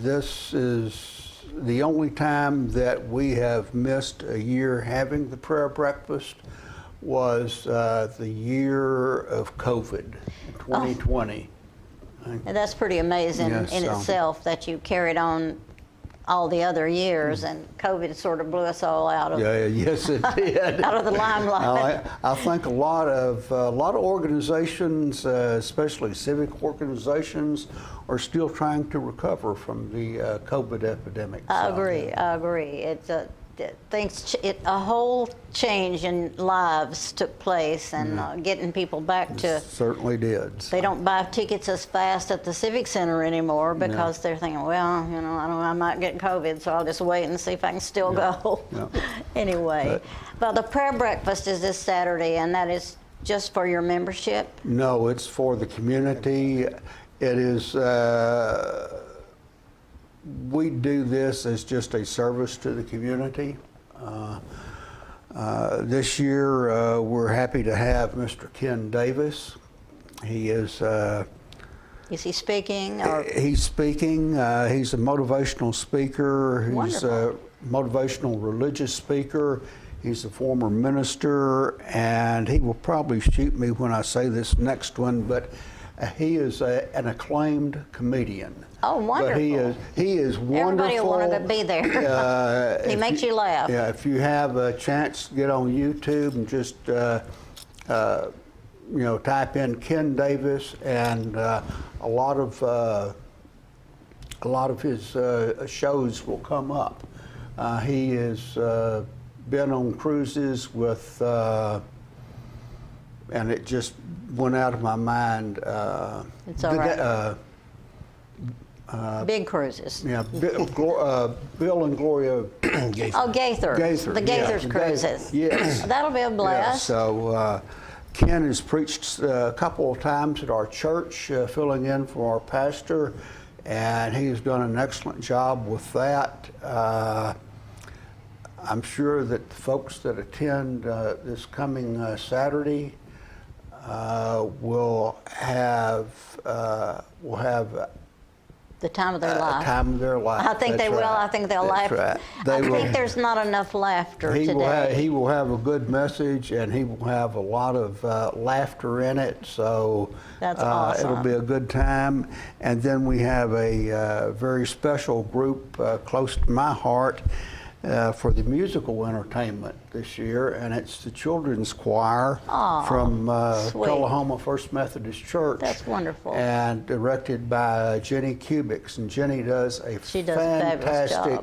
Speaker 23: this is the only time that we have missed a year having the prayer breakfast was the year of COVID, 2020.
Speaker 2: And that's pretty amazing
Speaker 23: Yes,
Speaker 2: in itself that you carried on all the other years, and COVID sort of blew us all out of
Speaker 23: yes, it did.
Speaker 2: out of the limelight.
Speaker 23: I think a lot of organizations, especially civic organizations, are still trying to recover from the COVID epidemic.
Speaker 2: I agree. It's a whole change in lives took place, and getting people back to.
Speaker 23: Certainly did.
Speaker 2: They don't buy tickets as fast at the Civic Center anymore because they're thinking, well, you know, I might get COVID, so I'll just wait and see if I can still go. Anyway, but the prayer breakfast is this Saturday, and that is just for your membership?
Speaker 23: No, it's for the community. It is. We do this as just a service to the community. This year, we're happy to have Mr. Ken Davis. He is.
Speaker 2: Is he speaking? Or?
Speaker 23: He's speaking. He's a motivational speaker. He's
Speaker 2: Wonderful.
Speaker 23: a motivational religious speaker. He's a former minister, and he will probably shoot me when I say this next one, but he is an acclaimed comedian.
Speaker 2: Oh, wonderful.
Speaker 23: But he is wonderful.
Speaker 2: Everybody will want to be there. He makes you laugh.
Speaker 23: Yeah, if you have a chance to get on YouTube and just type in Ken Davis, and a lot of his shows will come up. He has been on cruises with, and it just went out of my mind.
Speaker 2: It's all right. Big cruises.
Speaker 23: Yeah, Bill and Gloria
Speaker 2: Gaither. Oh, Gaither. The Gaither's cruises.
Speaker 23: Yes.
Speaker 2: That'll be a blast.
Speaker 23: Yeah, so Ken has preached a couple of times at our church, filling in for our pastor, and he's done an excellent job with that. I'm sure that the folks that attend this coming Saturday will have
Speaker 2: the time of their life.
Speaker 23: Time of their life.
Speaker 2: I think they will. I think they'll laugh.
Speaker 23: Right.
Speaker 2: I think there's not enough laughter today.
Speaker 23: He will have a good message, and he will have a lot of laughter in it. So
Speaker 2: that's awesome.
Speaker 23: It'll be a good time. And then we have a very special group close to my heart for the musical entertainment this year, and it's the children's choir from Tullahoma First Methodist Church.
Speaker 2: That's wonderful.
Speaker 23: And directed by Jenny Kubix, and Jenny does a fantastic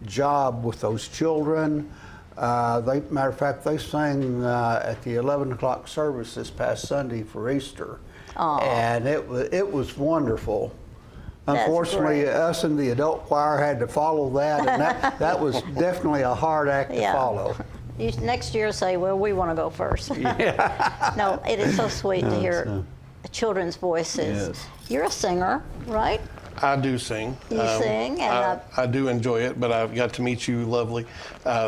Speaker 23: job with those children. Matter of fact, they sang at the 11 o'clock service this past Sunday for Easter, and it was wonderful. Unfortunately, us in the adult choir had to follow that, and that was definitely a hard act to follow.
Speaker 2: You next year say, well, we want to go first. No, it is so sweet to hear children's voices.
Speaker 3: Yes.
Speaker 2: You're a singer, right?
Speaker 3: I do sing.
Speaker 2: You sing? And
Speaker 3: I do enjoy it, but I've got to meet you, lovely,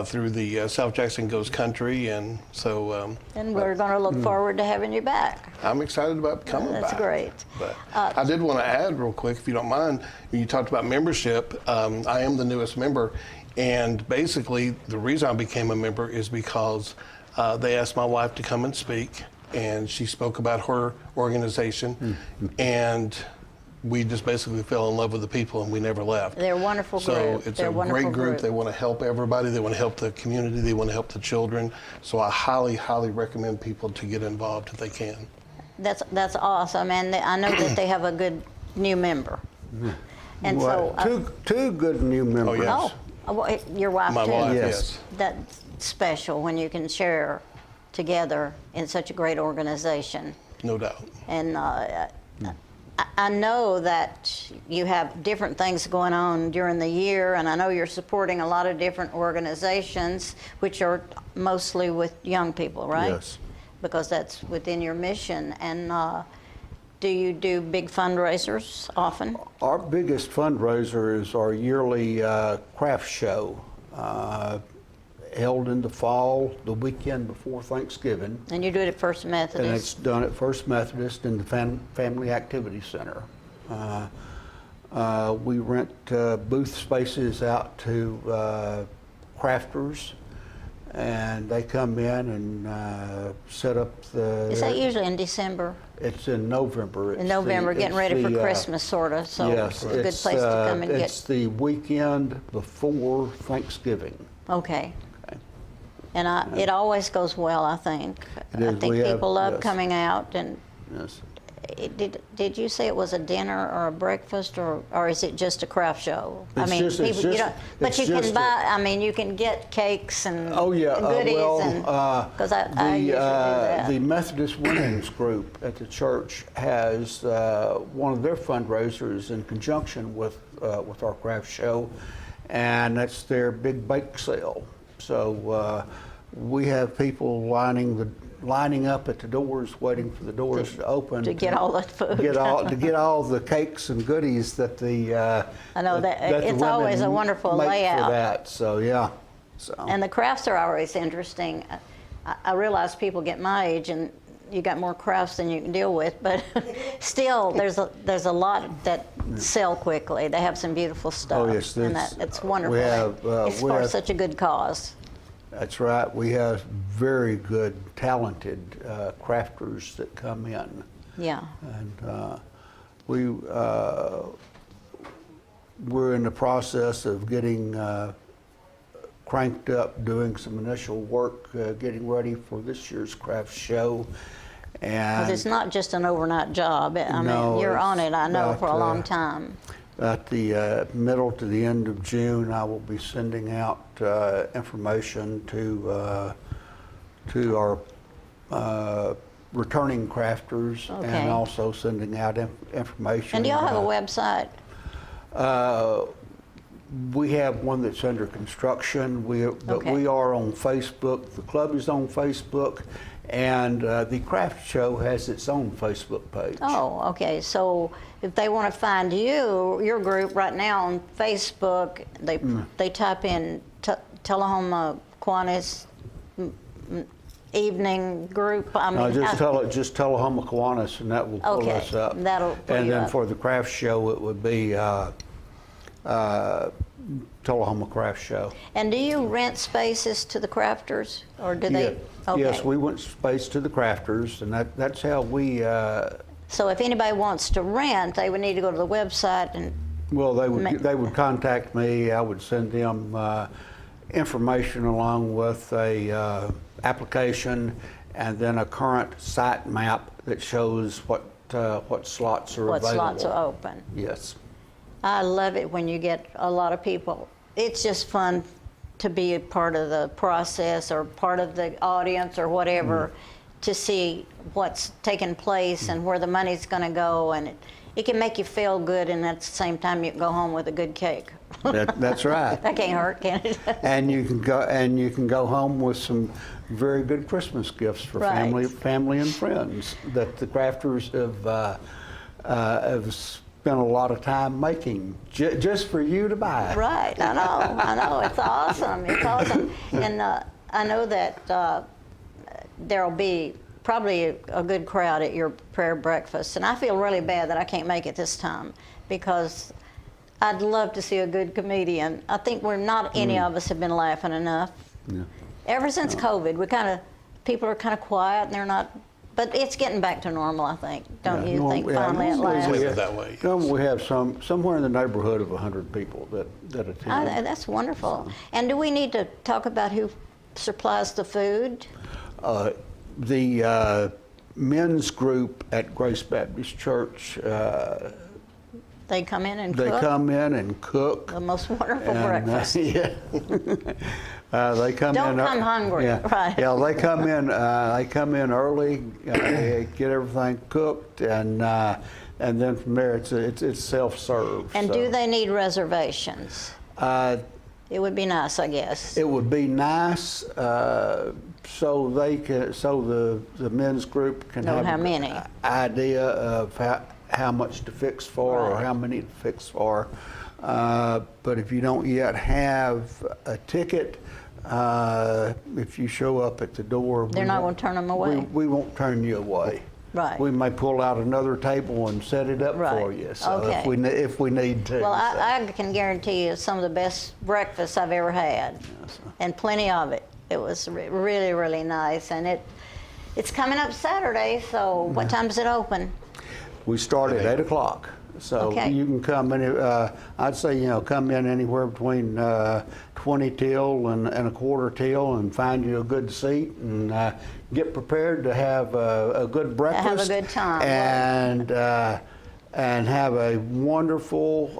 Speaker 3: through the South Jackson Goes Country, and so...
Speaker 2: and we're going to look forward to having you back.
Speaker 3: I'm excited about coming back.
Speaker 2: That's great.
Speaker 3: But I did want to add real quick, if you don't mind, you talked about membership. I am the newest member, and basically the reason I became a member is because they asked my wife to come and speak, and she spoke about her organization, and we just basically fell in love with the people and we never left.
Speaker 2: They're a wonderful
Speaker 3: So
Speaker 2: group.
Speaker 3: it's
Speaker 2: They're
Speaker 3: a
Speaker 2: wonderful
Speaker 3: great group. They want to help everybody. They want to help the community. They want to help the children. So I highly, highly recommend people to get involved if they can.
Speaker 2: That's awesome, and I know that they have a good new member. And
Speaker 23: Well,
Speaker 2: so
Speaker 23: two good new members.
Speaker 3: yes.
Speaker 2: well, your wife
Speaker 3: My
Speaker 2: too.
Speaker 3: wife,
Speaker 23: Yes.
Speaker 2: That's special when you can share together in such a great organization.
Speaker 3: No doubt.
Speaker 2: And I know that you have different things going on during the year, and I know you're supporting a lot of different organizations, which are mostly with young people, right?
Speaker 23: Yes.
Speaker 2: Because that's within your mission. And do you do big fundraisers often?
Speaker 23: Our biggest fundraiser is our yearly craft show, held in the fall, the weekend before Thanksgiving.
Speaker 2: And you do it at First Methodist?
Speaker 23: And it's done at First Methodist in the Family Activity Center. We rent booth spaces out to crafters, and they come in and set up the...
Speaker 2: Is that usually in December?
Speaker 23: It's in November.
Speaker 2: In November, getting ready for Christmas, sort of, so
Speaker 23: yes,
Speaker 2: it's a good place to come and get...
Speaker 23: It's the weekend before Thanksgiving.
Speaker 2: Okay. And it always goes well, I think.
Speaker 23: It
Speaker 2: I
Speaker 23: is.
Speaker 2: think
Speaker 23: We have-
Speaker 2: people love
Speaker 23: yes.
Speaker 2: coming out. And
Speaker 23: Yes.
Speaker 2: did you say it was a dinner or a breakfast, or is it just a craft show?
Speaker 23: It's just- it's
Speaker 2: you
Speaker 23: just-
Speaker 2: don't, but
Speaker 23: it's
Speaker 2: you can
Speaker 23: just
Speaker 2: buy. I mean, you can get cakes and
Speaker 23: Oh yeah,
Speaker 2: goodies
Speaker 23: well,
Speaker 2: because I usually do that.
Speaker 23: the Methodist Women's Group at the church has one of their fundraisers in conjunction with our craft show, and that's their big bake sale. So we have people lining up at the doors, waiting for the doors to open
Speaker 2: to get all the food.
Speaker 23: to get all the cakes and goodies that the
Speaker 2: I know that
Speaker 23: the
Speaker 2: it's
Speaker 23: women
Speaker 2: always a wonderful
Speaker 23: make
Speaker 2: layout.
Speaker 23: for that. So yeah. So.
Speaker 2: And the crafts are always interesting. I realize people get my age and you got more crafts than you can deal with, but still, there's a lot that sell quickly. They have some beautiful stuff,
Speaker 23: Oh yes,
Speaker 2: and it's wonderful. It's
Speaker 23: we
Speaker 2: for
Speaker 23: have-
Speaker 2: such a good cause.
Speaker 23: That's right. We have very good, talented crafters that come in.
Speaker 2: Yeah.
Speaker 23: And we're in the process of getting cranked up, doing some initial work, getting ready for this year's craft show.
Speaker 2: Because
Speaker 23: And
Speaker 2: it's not just an overnight job. I
Speaker 23: No,
Speaker 2: mean, you're on
Speaker 23: it's
Speaker 2: it, I know,
Speaker 23: about,
Speaker 2: for a long time.
Speaker 23: At the middle to the end of June, I will be sending out information to our returning crafters,
Speaker 2: Okay.
Speaker 23: and also sending out information.
Speaker 2: And do y'all have a website?
Speaker 23: We have one that's under construction. But
Speaker 2: Okay.
Speaker 23: we are on Facebook. The club is on Facebook, and the craft show has its own Facebook page.
Speaker 2: Oh, okay. So if they want to find your group right now on Facebook, they type in Tullahoma Kiwanis evening group. I mean,
Speaker 23: just Tullahoma Kiwanis, and that will pull
Speaker 2: Okay,
Speaker 23: us up.
Speaker 2: that'll pull
Speaker 23: And
Speaker 2: you
Speaker 23: then
Speaker 2: up.
Speaker 23: for the craft show, it would be Tullahoma Craft Show.
Speaker 2: And do you rent spaces to the crafters, or do they?
Speaker 23: Yeah.
Speaker 2: Okay.
Speaker 23: Yes, we rent space to the crafters, and that's how we.
Speaker 2: So if anybody wants to rent, they would need to go to the website and.
Speaker 23: Well, they would contact me. I would send them information along with a application, and then a current site map that shows what slots are available.
Speaker 2: What slots are open.
Speaker 23: Yes.
Speaker 2: I love it when you get a lot of people. It's just fun to be a part of the process or part of the audience or whatever, to see what's taking place and where the money's going to go, and it can make you feel good, and at the same time you can go home with a good cake.
Speaker 23: That's right.
Speaker 2: That can't hurt, can it?
Speaker 23: And you can go home with some very good Christmas gifts for
Speaker 2: Right.
Speaker 23: family and friends that the crafters have spent a lot of time making just for you to buy.
Speaker 2: Right, I know, it's awesome, And I know that there'll be probably a good crowd at your prayer breakfast, and I feel really bad that I can't make it this time, because I'd love to see a good comedian. I think not any of us have been laughing enough.
Speaker 23: Yeah.
Speaker 2: Ever since COVID, people are kind of quiet, and they're not But it's getting back to normal, I think. Don't you think,
Speaker 23: Yeah,
Speaker 2: finally at
Speaker 23: normally
Speaker 2: last?
Speaker 23: we
Speaker 3: Leave it
Speaker 23: have-
Speaker 3: that way.
Speaker 23: normally we have somewhere in the neighborhood of 100 people that attend.
Speaker 2: That's wonderful. And do we need to talk about who supplies the food?
Speaker 23: The men's group at Grace Baptist Church,
Speaker 2: They come in and
Speaker 23: they
Speaker 2: cook?
Speaker 23: come in and cook.
Speaker 2: The most wonderful
Speaker 23: And,
Speaker 2: breakfast.
Speaker 23: yeah. They come
Speaker 2: Don't
Speaker 23: in.
Speaker 2: come hungry,
Speaker 23: Yeah,
Speaker 2: right.
Speaker 23: yeah. They come in. They come in early. They get everything cooked, and then from there it's self-serve.
Speaker 2: And
Speaker 23: so.
Speaker 2: do they need reservations? It would be nice, I guess.
Speaker 23: It would be nice, so the men's group can
Speaker 2: Know
Speaker 23: have
Speaker 2: how
Speaker 23: an
Speaker 2: many.
Speaker 23: idea of how much to fix for or how many to fix for. But if you don't yet have a ticket, if you show up at the door,
Speaker 2: They're not going to turn them away.
Speaker 23: We won't turn you away.
Speaker 2: Right.
Speaker 23: We may pull out another table and set it up for
Speaker 2: Right.
Speaker 23: you. So
Speaker 2: Okay.
Speaker 23: if we need to.
Speaker 2: Well,
Speaker 23: so.
Speaker 2: I can guarantee you some of the best breakfasts I've ever had, and plenty of it. It was really, really nice, and it's coming up Saturday. So, what time does it open?
Speaker 23: We start at 8 o'clock. So
Speaker 2: Okay.
Speaker 23: you can come in, I'd say, come in anywhere between 20 till and a quarter till and find you a good seat and get prepared to have a good breakfast.
Speaker 2: Have a good time.
Speaker 23: And have a wonderful,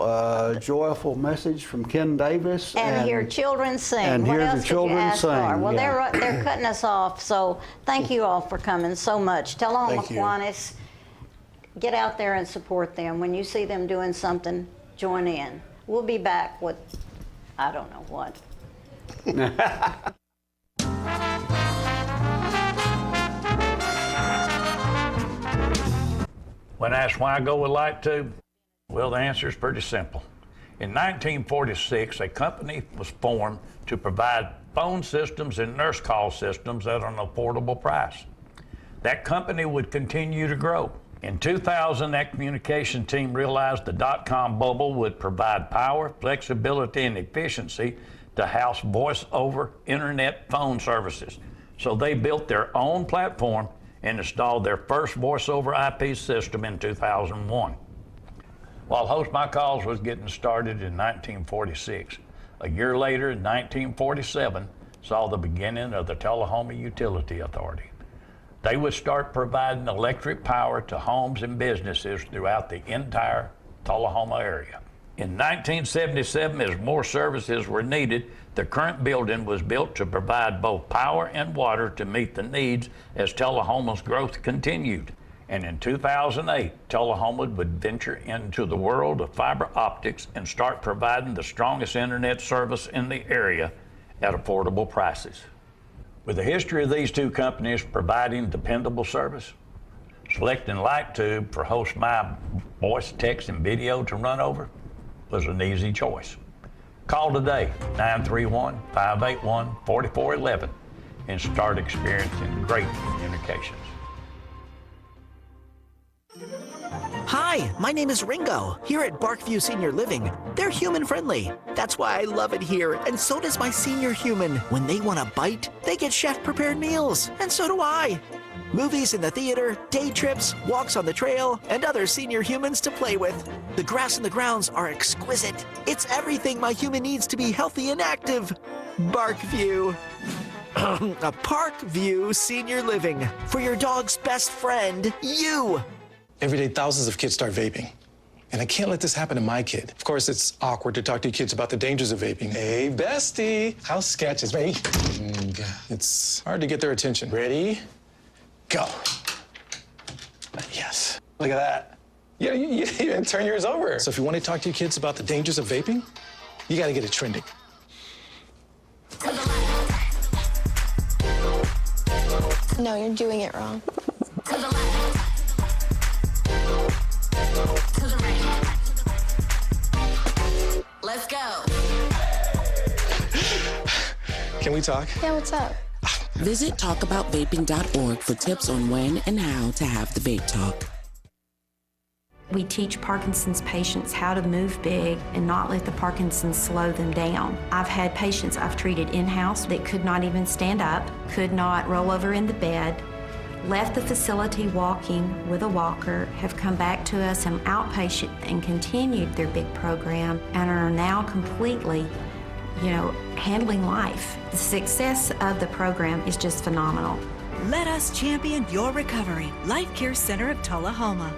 Speaker 23: joyful message from Ken Davis.
Speaker 2: And hear children sing.
Speaker 23: And
Speaker 2: What
Speaker 23: hear
Speaker 2: else
Speaker 23: the
Speaker 2: could you
Speaker 23: children
Speaker 2: ask
Speaker 23: sing.
Speaker 2: for? Well,
Speaker 23: yeah.
Speaker 2: they're cutting us off, so thank you all for coming so much. Tell
Speaker 23: Thank you.
Speaker 2: Kiwanis, get out there and support them. When you see them doing something, join in. We'll be back with, I don't know what.
Speaker 5: When asked why I go with light tube, well, the answer is pretty simple. In 1946, a company was formed to provide phone systems and nurse call systems at an affordable price. That company would continue to grow. In 2000, that communication team realized the dot-com bubble would provide power, flexibility, and efficiency to house voice-over internet phone services. So they built their own platform and installed their first voice-over IP system in 2001. While Host My Calls was getting started in 1946, a year later, in 1947, saw the beginning of the Tullahoma Utility Authority. They would start providing electric power to homes and businesses throughout the entire Tullahoma area. In 1977, as more services were needed, the current building was built to provide both power and water to meet the needs as Tullahoma's growth continued. And in 2008, Tullahoma would venture into the world of fiber optics and start providing the strongest internet service in the area at affordable prices. With the history of these two companies providing dependable service, selecting LightTube for Host My voice, text, and video to run over was an easy choice. Call today, 931-581-4411, and start experiencing great communications.
Speaker 7: Hi, my name is Ringo, here at Barkview Senior Living. They're human-friendly. That's why I love it here, and so does my senior human. When they want a bite, they get chef-prepared meals, and so do I. Movies in the theater, day trips, walks on the trail, and other senior humans to play with. The grass and the grounds are exquisite. It's everything my human needs to be healthy and active. Barkview. A Parkview Senior Living. For your dog's best friend, you.
Speaker 20: Every day, thousands of kids start vaping. And I can't let this happen to my kid. Of course, it's awkward to talk to kids about the dangers of vaping. Hey, bestie, how sketch is me? It's hard to get their attention. Ready? Go. Yes. Look at that. Yeah, you even turn yours over. So if you want to talk to your kids about the dangers of vaping, you got to get it trending.
Speaker 18: No, you're doing it wrong.
Speaker 4: Let's go.
Speaker 20: Can we talk?
Speaker 18: Yeah, what's up?
Speaker 8: Visit talkaboutvaping.org for tips on when and how to have the vape talk.
Speaker 24: We teach Parkinson's patients how to move big and not let the Parkinson's slow them down. I've had patients I've treated in-house that could not even stand up, could not roll over in the bed, left the facility walking with a walker, have come back to us in outpatient and continued their big program, and are now completely, handling life. The success of the program is just phenomenal.
Speaker 21: Let us champion your recovery. Life Care Center of Tullahoma.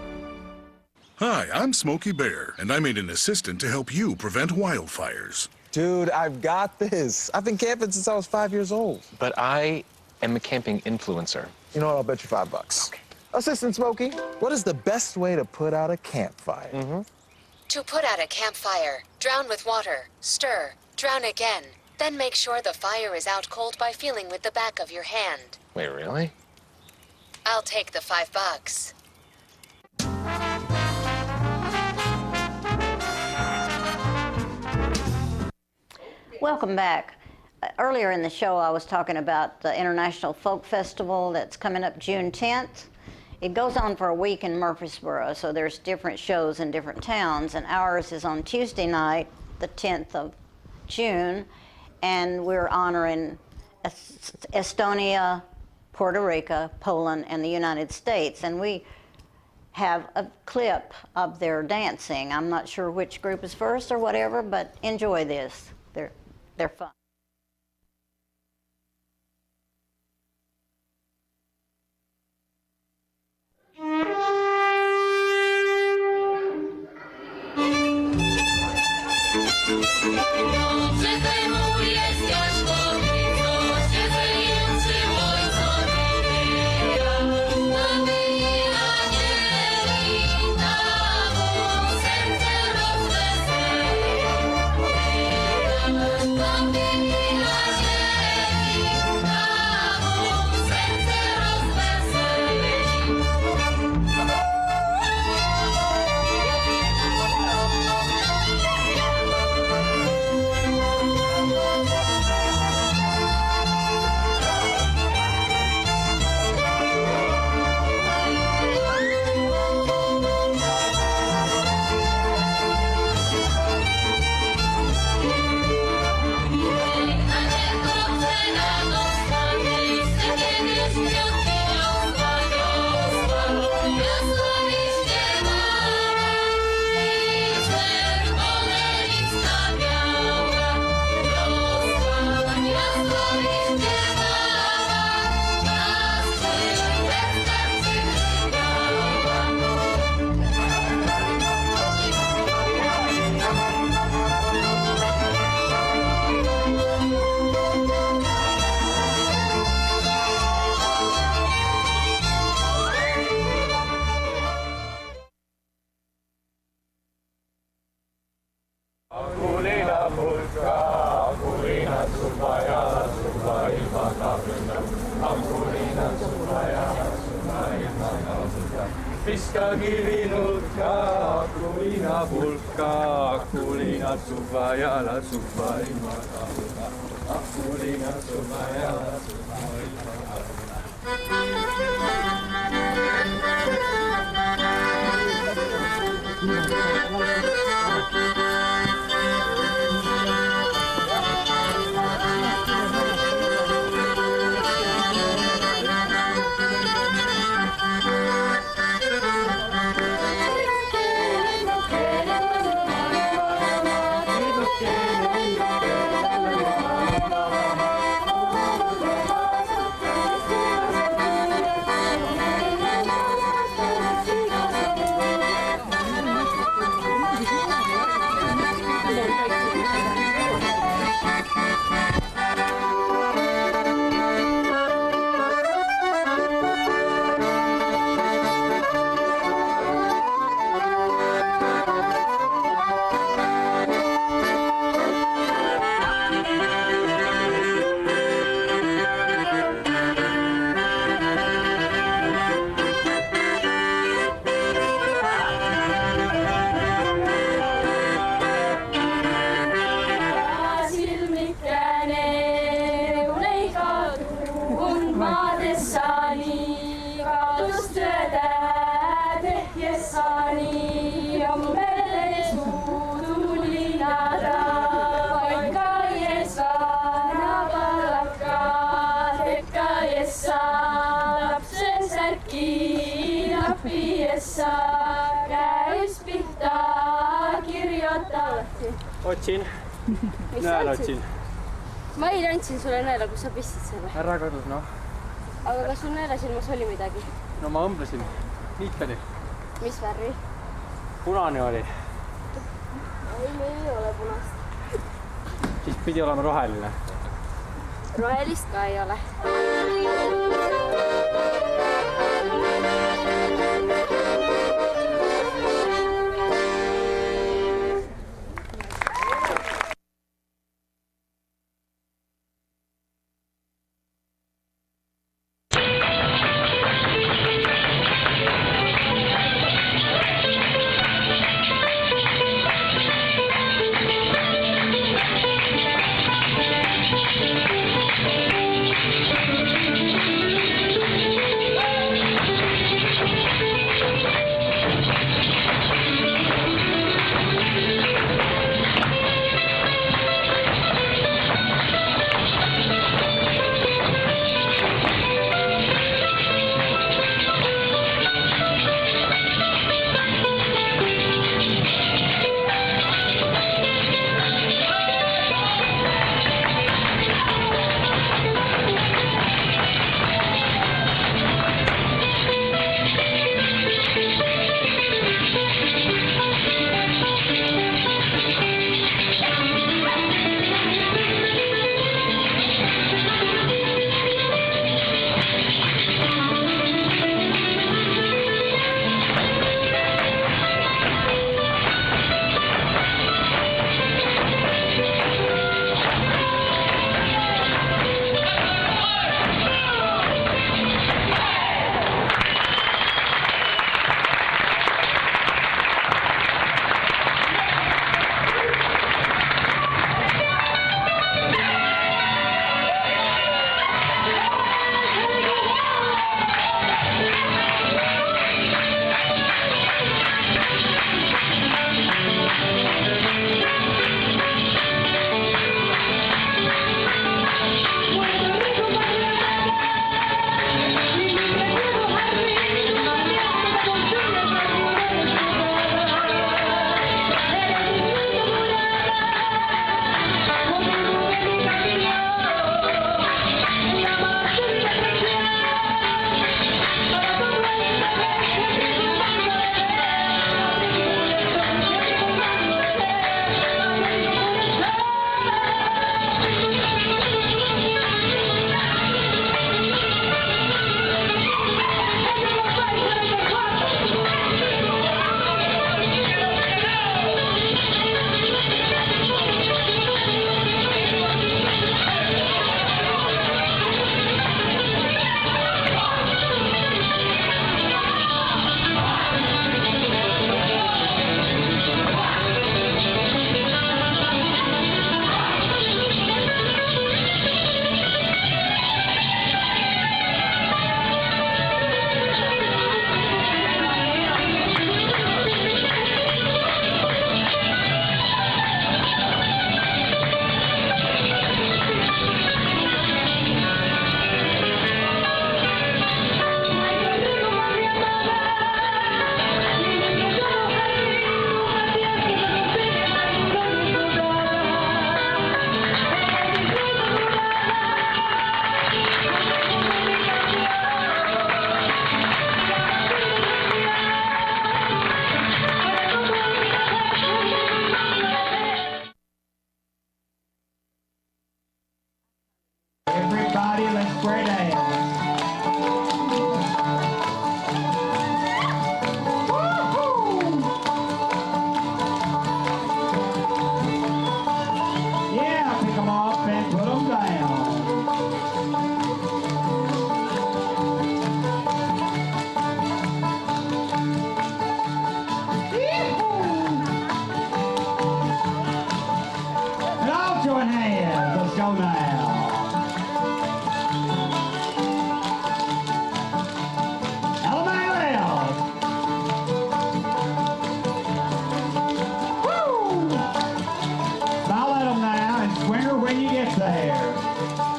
Speaker 9: Hi, I'm Smokey Bear, and I made an assistant to help you prevent wildfires.
Speaker 10: Dude, I've got this. I've been camping since I was 5 years old. But I am a camping influencer. You know what? I'll bet you $5. Okay. Assistant Smokey, what is the best way to put out a campfire?
Speaker 12: To put out a campfire, drown with water, stir, drown again. Then make sure the fire is out cold by feeling with the back of your hand.
Speaker 10: Wait, really?
Speaker 12: I'll take the $5.
Speaker 2: Welcome back. Earlier in the show, I was talking about the International Folk Festival that's coming up June 10th. It goes on for a week in Murfreesboro, so there's different shows in different towns, and ours is on Tuesday night, the 10th of June, and we're honoring Estonia, Puerto Rico, Poland, and the United States, and we have a clip of their dancing. I'm not sure which group is first or whatever, but enjoy this. They're fun.
Speaker 4: hetki nappiessa käys pihtaa kirjoittaa.
Speaker 11: Otsin.
Speaker 4: Mis
Speaker 11: Näen
Speaker 4: sa
Speaker 11: otsin.
Speaker 4: Ma eile andsin sulle nõela, kus sa pistsid selle.
Speaker 11: Ära kadus, noh.
Speaker 4: Aga kas sul nõelasilmas oli midagi?
Speaker 11: No ma õmblesin. Niipeli.
Speaker 4: Mis värvi?
Speaker 11: Punane oli.
Speaker 4: Ei, meil ei ole punast.
Speaker 11: Siis pidi olema roheline.
Speaker 4: Rohelist ka ei ole.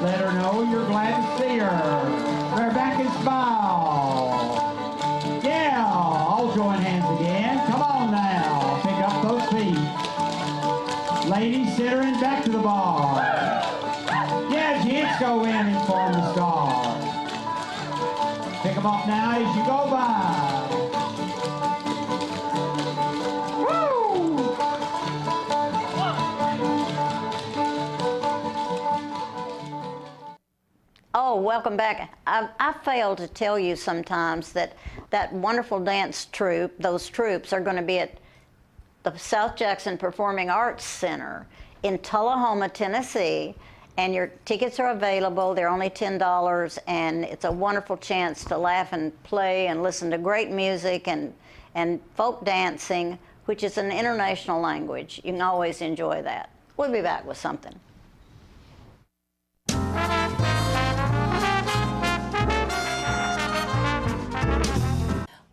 Speaker 13: Let her know you're glad to see her. Rebecca's ball.
Speaker 1: Considering back to the bar. Yeah, gents, go in and form the star. Pick them up now as you go by. Woo!
Speaker 2: Oh, welcome back. I fail to tell you sometimes that that wonderful dance troupe, those troupes, are going to be at the South Jackson Performing Arts Center in Tullahoma, Tennessee, and your tickets are available. They're only $10, and it's a wonderful chance to laugh and play and listen to great music and folk dancing, which is an international language. You can always enjoy that. We'll be back with something.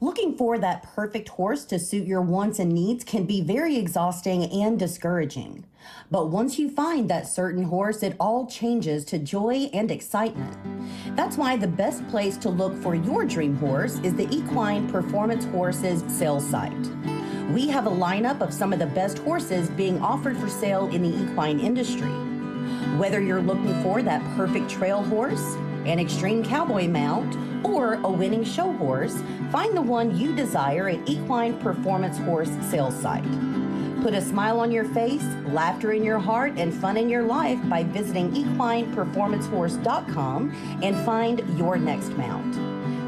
Speaker 13: Looking for that perfect horse to suit your wants and needs can be very exhausting and discouraging. But once you find that certain horse, it all changes to joy and excitement. That's why the best place to look for your dream horse is the Equine Performance Horses sales site. We have a lineup of some of the best horses being offered for sale in the equine industry. Whether you're looking for that perfect trail horse, an extreme cowboy mount, or a winning show horse, find the one you desire at Equine Performance Horse sales site. Put a smile on your face, laughter in your heart, and fun in your life by visiting equineperformancehorse.com and find your next mount.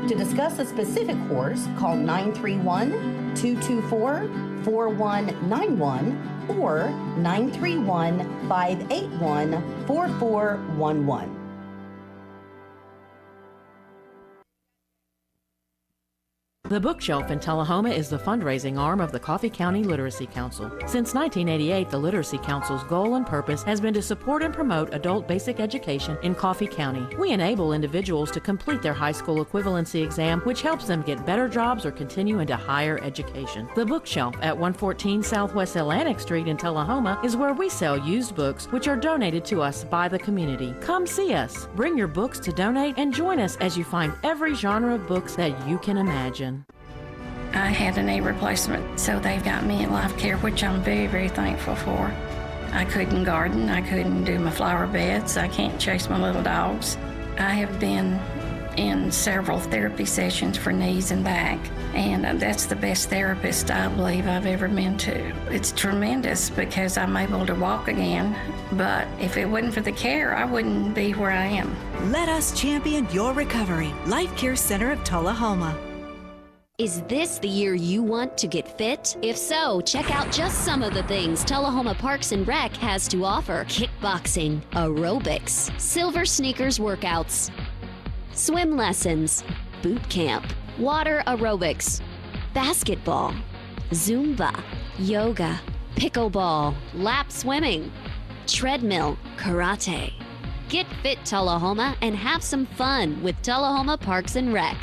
Speaker 13: To discuss a specific horse, call 931-224-4191 or 931-581-4411.
Speaker 14: The Bookshelf in Tullahoma is the fundraising arm of the Coffee County Literacy Council. Since 1988, the Literacy Council's goal and purpose has been to support and promote adult basic education in Coffee County. We enable individuals to complete their high school equivalency exam, which helps them get better jobs or continue into higher education. The Bookshelf at 114 Southwest Atlantic Street in Tullahoma is where we sell used books, which are donated to us by the community. Come see us, bring your books to donate, and join us as you find every genre of books that you can imagine.
Speaker 16: I had a knee replacement, so they've got me in life care, which I'm very, very thankful for. I couldn't garden, I couldn't do my flower beds, I can't chase my little dogs. I have been in several therapy sessions for knees and back, and that's the best therapist I believe I've ever been to. It's tremendous because I'm able to walk again, but if it wasn't for the care, I wouldn't be where I am.
Speaker 25: Let us champion your recovery. Life Care Center of Tullahoma.
Speaker 26: Is this the year you want to get fit? If so, check out just some of the things Tullahoma Parks and Rec has to offer. Kickboxing, aerobics, silver sneakers workouts, swim lessons, boot camp, water aerobics, basketball, Zumba, yoga, pickleball, lap swimming, treadmill, karate. Get fit, Tullahoma, and have some fun with Tullahoma Parks and Rec.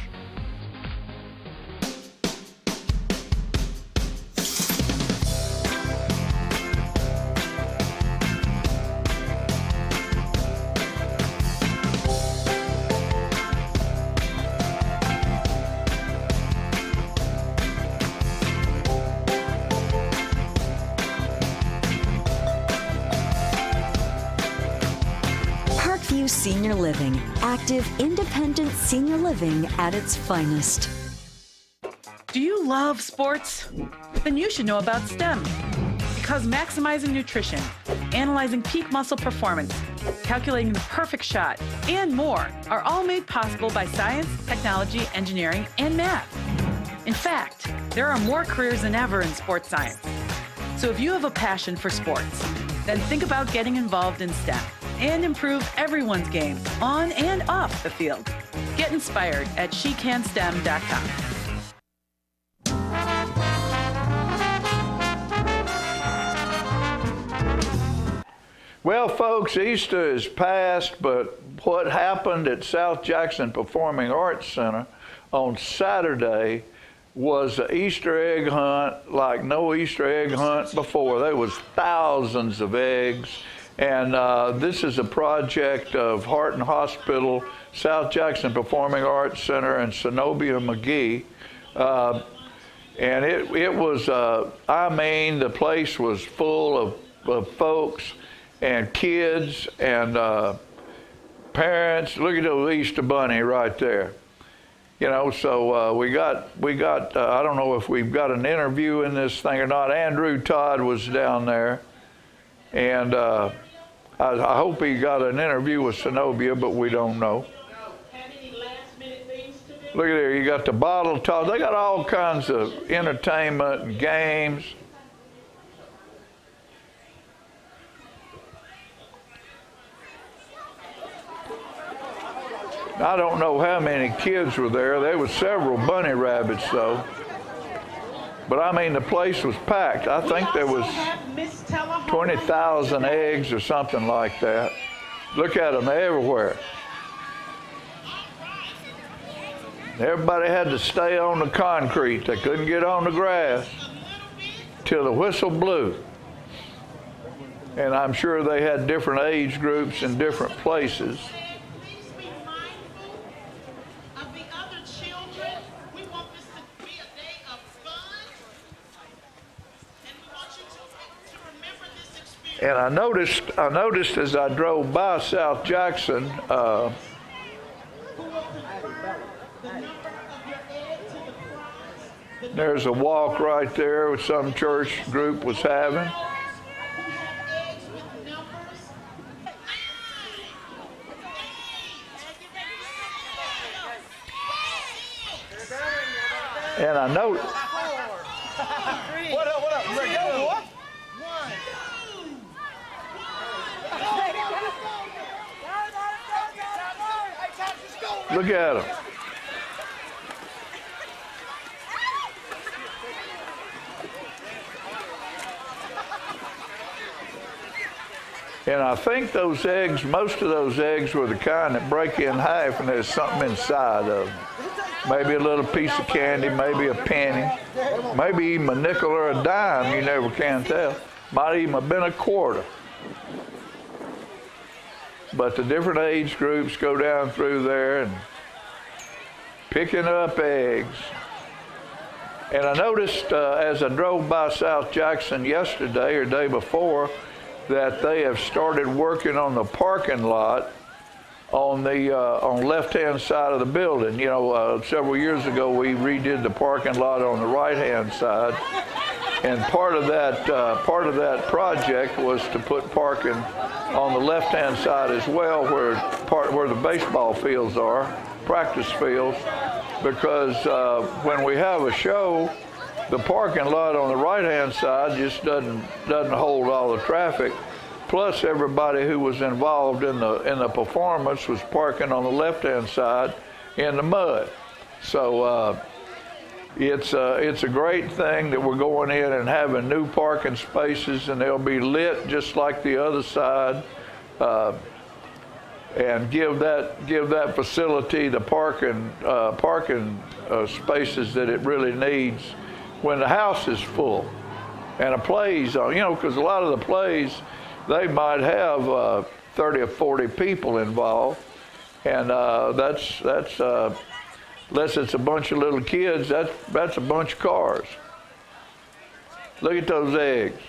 Speaker 21: Parkview Senior Living, active, independent senior living at its finest.
Speaker 27: Do you love sports? Then you should know about STEM. Because maximizing nutrition, analyzing peak muscle performance, calculating the perfect shot, and more are all made possible by science, technology, engineering, and math. In fact, there are more careers than ever in sports science. So if you have a passion for sports, then think about getting involved in STEM and improve everyone's game on and off the field. Get inspired at SheCanSTEM.com.
Speaker 28: Well, folks, Easter is past, but what happened at South Jackson Performing Arts Center on Saturday was an Easter egg hunt like no Easter egg hunt before. There was thousands of eggs, and this is a project of Heart and Hospital, South Jackson Performing Arts Center, and Zenobia McGee. And it was, I mean, the place was full of folks. and kids and parents. Look at the Easter Bunny right there. You know, so we got. I don't know if we've got an interview in this thing or not. Andrew Todd was down there, and I hope he got an interview with Zenobia, but we don't know. Look at there, you got the bottle toss. They got all kinds of entertainment and games. I don't know how many kids were there. There were several bunny rabbits, though. But I mean, the place was packed. I think there was 20,000 eggs or something like that. Look at them everywhere. Everybody had to stay on the concrete. They couldn't get on the grass till the whistle blew. And I'm sure they had different age groups in different places. And I noticed as I drove by South Jackson, there's a walk right there which some church group was having. And I know.
Speaker 10: What up? You ready to go, boy?
Speaker 28: Look at them. And I think those eggs, most of those eggs were the kind that break in half and there's something inside of them. Maybe a little piece of candy, maybe a penny, maybe even a nickel or a dime, you never can tell. Might even have been a quarter. But the different age groups go down through there and picking up eggs. And I noticed as I drove by South Jackson yesterday or day before that they have started working on the parking lot on the left-hand side of the building. You know, several years ago we redid the parking lot on the right-hand side, and part of that project was to put parking on the left-hand side as well, where the baseball fields are, practice fields, because when we have a show, the parking lot on the right-hand side just doesn't hold all the traffic. Plus, everybody who was involved in the performance was parking on the left-hand side in the mud. So it's a great thing that we're going in and having new parking spaces, and they'll be lit just like the other side, and give that facility the parking spaces that it really needs when the house is full. And a play's on, you know, because a lot of the plays, they might have 30 or 40 people involved, and that's unless it's a bunch of little kids, that's a bunch of cars. Look at those eggs.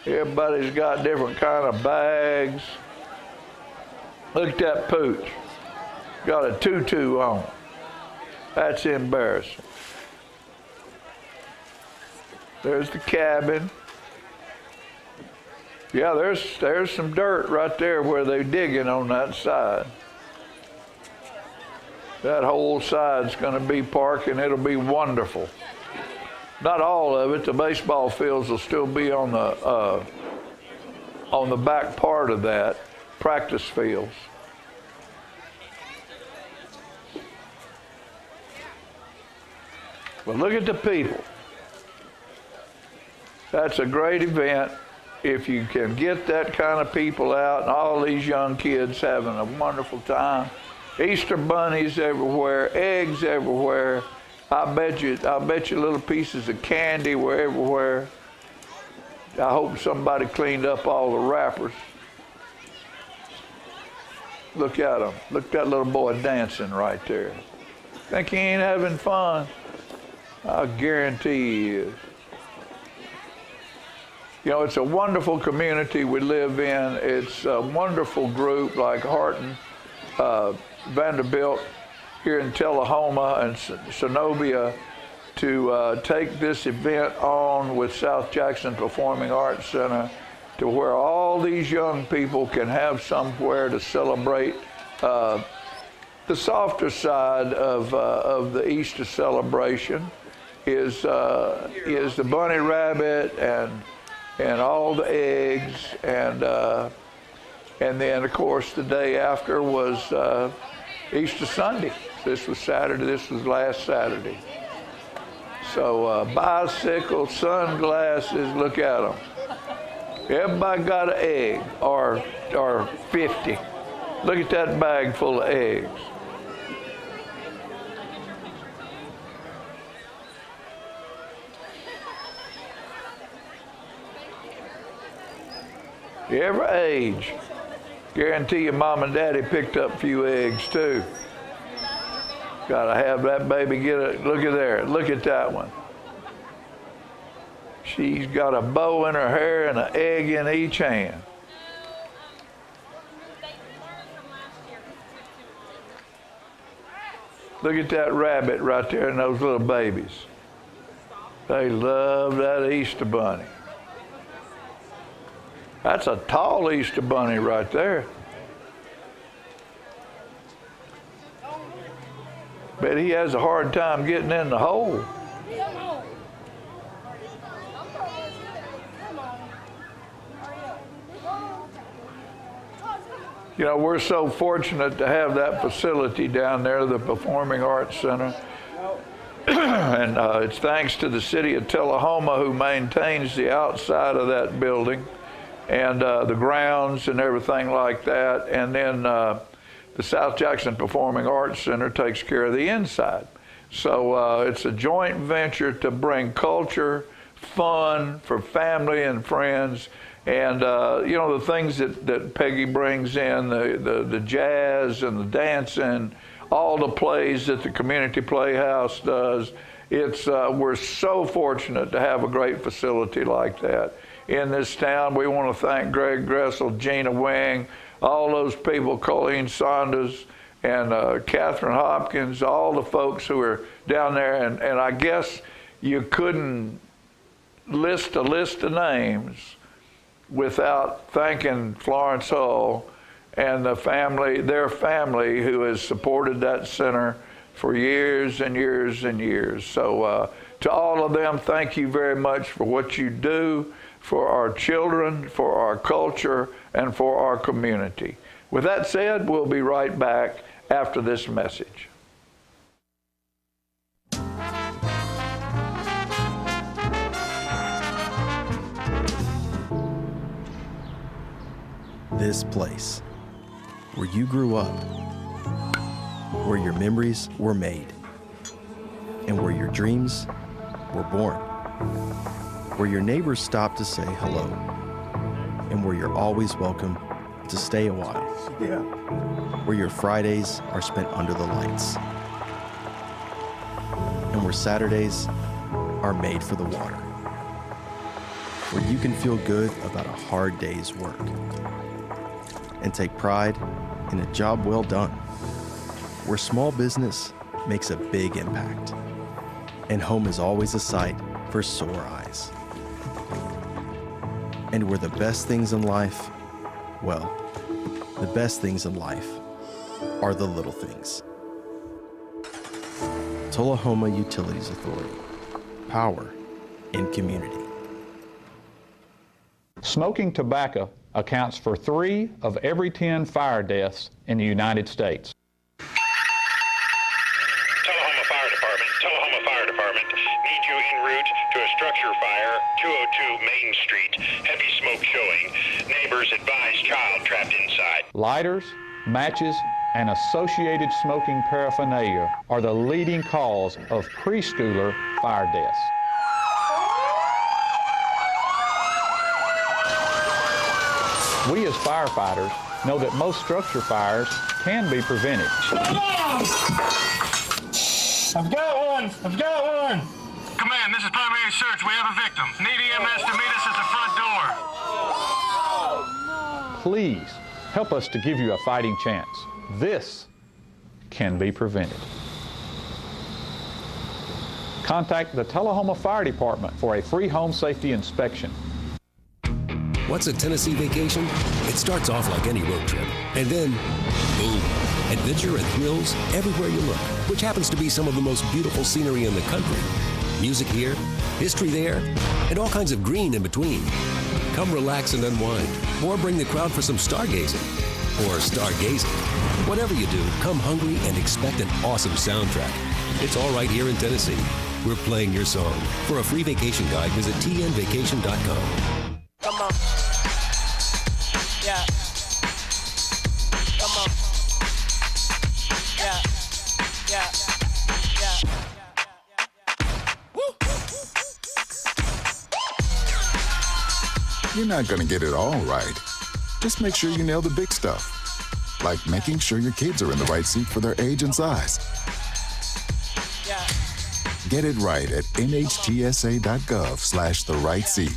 Speaker 28: Everybody's got different kind of bags. Look at that pooch. Got a tutu on. That's embarrassing. There's the cabin. Yeah, there's some dirt right there where they're digging on that side. That whole side's going to be parking. It'll be wonderful. Not all of it. The baseball fields will still be on the back part of that, practice fields. But look at the people. That's a great event. If you can get that kind of people out and all these young kids having a wonderful time. Easter bunnies everywhere, eggs everywhere. I bet you little pieces of candy were everywhere. I hope somebody cleaned up all the wrappers. Look at him. Look at that little boy dancing right there. Think he ain't having fun? I guarantee he is. You know, it's a wonderful community we live in. It's a wonderful group like Harton, Vanderbilt here in Tullahoma and Zenobia to take this event on with South Jackson Performing Arts Center to where all these young people can have somewhere to celebrate the softer side of the Easter celebration is the bunny rabbit and all the eggs and then of course the day after was Easter Sunday. This was Saturday. This was last Saturday. So bicycles, sunglasses. Look at them. Everybody got an egg or 50. Look at that bag full of eggs. Every age. Guarantee you mom and daddy picked up a few eggs too. Gotta have that baby get it. Look at there. Look at that one. She's got a bow in her hair and an egg in each hand. Look at that rabbit right there and those little babies. They love that Easter bunny. That's a tall Easter bunny right there. Bet he has a hard time getting in the hole. You know, we're so fortunate to have that facility down there, the Performing Arts Center. And it's thanks to the city of Tullahoma who maintains the outside of that building and the grounds and everything like that. And then the South Jackson Performing Arts Center takes care of the inside. So it's a joint venture to bring culture, fun for family and friends. And, you know, the things that Peggy brings in, the jazz and the dancing, all the plays that the Community Playhouse does, we're so fortunate to have a great facility like that in this town. We want to thank Greg Gressel, Gina Wing, all those people, Colleen Saunders, and Catherine Hopkins, all the folks who are down there. And I guess you couldn't list a list of names without thanking Florence Hull and their family who has supported that center for years and years and years. So to all of them, thank you very much for what you do for our children, for our culture, and for our community. With that said, we'll be right back after this message.
Speaker 3: This place, where you grew up, where your memories were made, and where your dreams were born, where your neighbors stop to say hello, and where you're always welcome to stay a while, where your Fridays are spent under the lights, and where Saturdays are made for the water, where you can feel good about a hard day's work and take pride in a job well done, where small business makes a big impact, and home is always a sight for sore eyes. And where the best things in life, well, the best things in life are the little things. Tullahoma Utilities Authority, power in community.
Speaker 5: Smoking tobacco accounts for 3 of every 10 fire deaths in the United States.
Speaker 6: Tullahoma Fire Department needs you en route to a structure fire, 202 Main Street, heavy smoke showing. Neighbors advise child trapped inside.
Speaker 5: Lighters, matches, and associated smoking paraphernalia are the leading cause of preschooler fire deaths. We as firefighters know that most structure fires can be prevented.
Speaker 6: I've got one! Come
Speaker 7: 10, this is primary search. We have a victim. Need EMS to meet us at the front door.
Speaker 5: Please help us to give you a fighting chance. This can be prevented. Contact the Tullahoma Fire Department for a free home safety inspection.
Speaker 15: What's a Tennessee vacation? It starts off like any road trip, and then, boom, adventure and thrills everywhere you look, which happens to be some of the most beautiful scenery in the country. Music here, history there, and all kinds of green in between. Come relax and unwind, or bring the crowd for some stargazing, or stargazing. Whatever you do, come hungry and expect an awesome soundtrack. It's all right here in Tennessee. We're playing your song. For a free vacation guide, visit tnvacation.com.
Speaker 17: Come on. Yeah. Come on. Yeah. Yeah. Yeah. Woo.
Speaker 18: You're not going to get it all right. Just make sure you nail the big stuff, like making sure your kids are in the right seat for their age and size.
Speaker 17: Yeah.
Speaker 18: Get it right at nhtsa.gov/the-right-seat.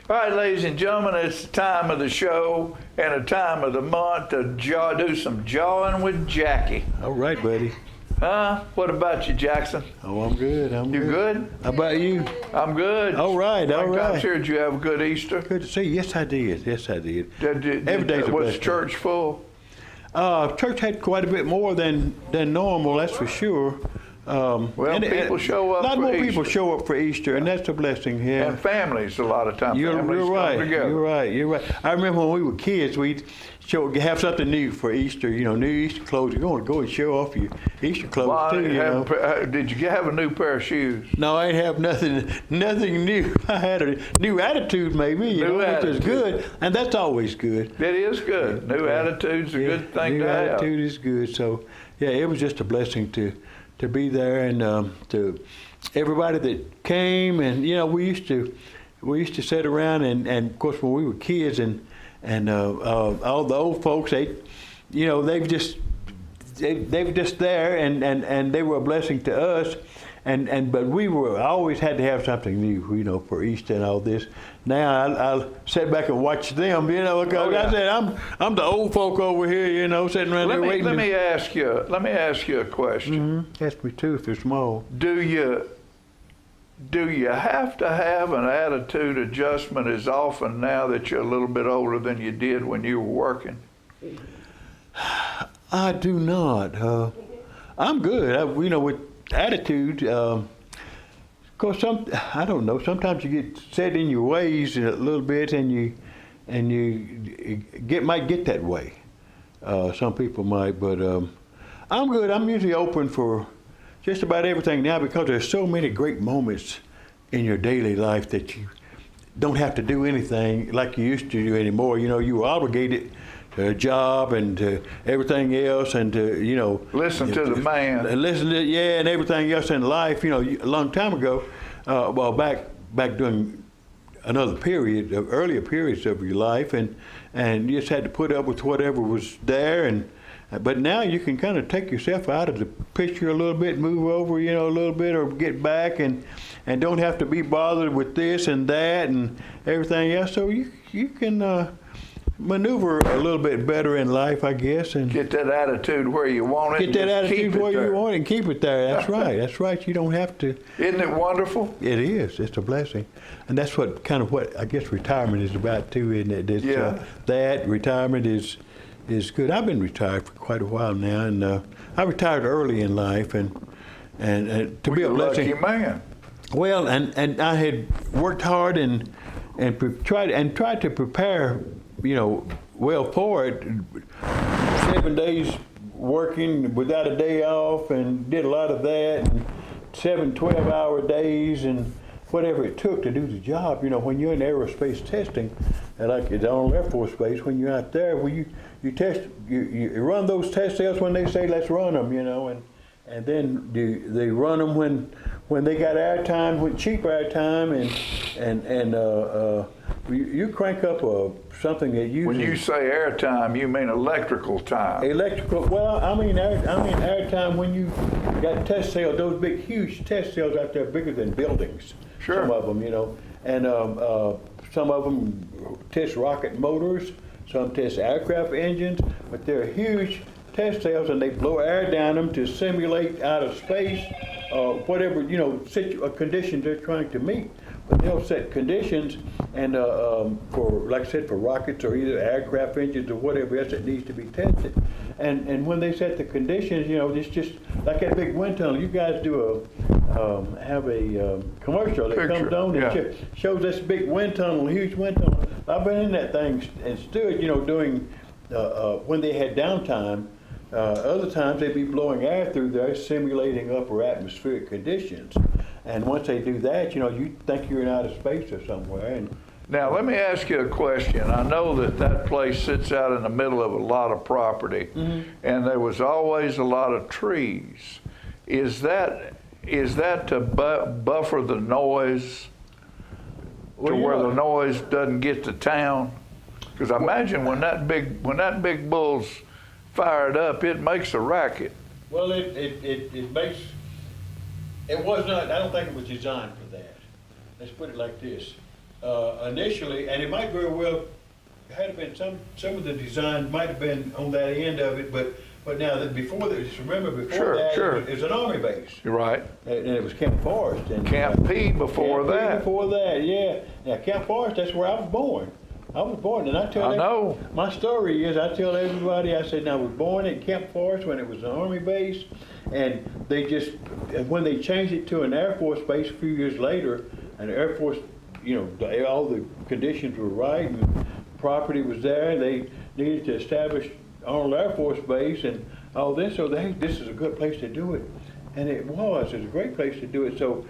Speaker 28: All right, ladies and gentlemen, it's the time of the show and a time of the month to do some jawing with Jackie.
Speaker 19: All right, buddy.
Speaker 28: Huh? What about you, Jackson?
Speaker 19: Oh, I'm good.
Speaker 28: You good?
Speaker 19: How about you?
Speaker 28: I'm good.
Speaker 19: All right, all right.
Speaker 28: I'm sure. Did you have a good Easter?
Speaker 19: Good to see you. Yes, I did. Yes, I did. Every day's a
Speaker 28: Was
Speaker 19: blessing.
Speaker 28: church full?
Speaker 19: Church had quite a bit more than normal, that's for sure.
Speaker 28: People show up
Speaker 19: A lot
Speaker 28: for
Speaker 19: more
Speaker 28: Easter.
Speaker 19: people show up for Easter, and that's a blessing. Yeah.
Speaker 28: And families, a lot of times.
Speaker 19: You're right.
Speaker 28: Come together.
Speaker 19: You're right. You're right. I remember when we were kids, we'd have something new for Easter. You know, new Easter clothes. You're going to go and show off your Easter clothes too.
Speaker 28: Did you have a new pair of shoes?
Speaker 19: No, I didn't have nothing new. I had a new attitude, maybe. Which is good, and that's always good.
Speaker 28: It is good. New attitude's a good thing to have.
Speaker 19: New attitude is good. So, yeah, it was just a blessing to be there, and to everybody that came, and we used to sit around, and of course when we were kids, and all the old folks, they were just there, and they were a blessing to us, but we always had to have something new, for Easter and all this. Now I'll sit back and watch them, because I said I'm the old folk over here, sitting around there waiting.
Speaker 28: Let me ask you a question.
Speaker 19: Mm-hmm. Ask me too if they're small.
Speaker 28: Do you have to have an attitude adjustment as often now that you're a little bit older than you did when you were working?
Speaker 19: I do not. I'm good. With attitude. Of course, I don't know. Sometimes you get set in your ways a little bit, and you might get that way. Some people might, but I'm good. I'm usually open for just about everything now, because there's so many great moments in your daily life that you don't have to do anything like you used to do anymore. You were obligated to a job and to everything else, and to
Speaker 28: listen to the man,
Speaker 19: and and everything else in life. A long time ago, back during another period, earlier periods of your life, and you just had to put up with whatever was there, but now you can kind of take yourself out of the picture a little bit, move over, a little bit, or get back, and don't have to be bothered with this and that and everything else. So you can maneuver a little bit better in life, I guess, and
Speaker 28: get that attitude where you want it.
Speaker 19: Get that attitude where you want it and keep it there. That's right. That's right. You don't have to.
Speaker 28: Isn't it wonderful?
Speaker 19: It is. It's a blessing, and that's what I guess retirement is about too, isn't it? It's, that retirement is good. I've been retired for quite a while now, and I retired early in life, and to be a blessing.
Speaker 28: Lucky man.
Speaker 19: Well, and I had worked hard and tried to prepare, well for it. 7 days working without a day off, and did a lot of that, and 7 12-hour days, and whatever it took to do the job. When you're in aerospace testing, like it's on Air Force Base, when you're out there, you test, you run those test cells when they say let's run them, and then they run them when they got airtime, cheap airtime, and You crank up something that uses...
Speaker 28: When you say airtime, you mean electrical time.
Speaker 19: Electrical, well, I mean airtime when you got test cells, those big, huge test cells out there, bigger than buildings.
Speaker 28: Sure.
Speaker 19: Some of them, you know, and some of them test rocket motors, some test aircraft engines, but they're huge test cells, and they blow air down them to simulate out of space, whatever, you know, conditions they're trying to meet. But they'll set conditions, and for, like I said, for rockets or either aircraft engines or whatever else that needs to be tested. And when they set the conditions, you know, it's just like that big wind tunnel. You guys do have a commercial that comes on and shows this big wind tunnel, huge wind tunnel. I've been in that thing and stood, you know, doing when they had downtime. Other times they'd be blowing air through there, simulating upper atmospheric conditions. And once they do that, you know, you think you're in outer space or somewhere. And
Speaker 28: now, let me ask you a question. I know that place sits out in the middle of a lot of property, and there was always a lot of trees. Is that to buffer the noise, to where the noise doesn't get to town? Because I imagine when that big bull's fired up, it makes a racket.
Speaker 19: Well, it makes. It was not, I don't think it was designed for that. Let's put it like this. Initially, and it might very well have been some of the design might have been on that end of it, but now that before that, just remember before it was an army base.
Speaker 28: You're right.
Speaker 19: And it was Camp Forrest. And
Speaker 28: Camp P before that.
Speaker 19: P before that, yeah. Now Camp Forrest, that's where I was born. And I
Speaker 28: know.
Speaker 19: My story is, I tell everybody, I said, I was born at Camp Forrest when it was an Army base, and they just, when they changed it to an Air Force base a few years later, and the Air Force, you know, all the conditions were right, and property was there, they needed to establish Arnold Air Force Base and all this, so this is a good place to do it. And it was a great place to do it, so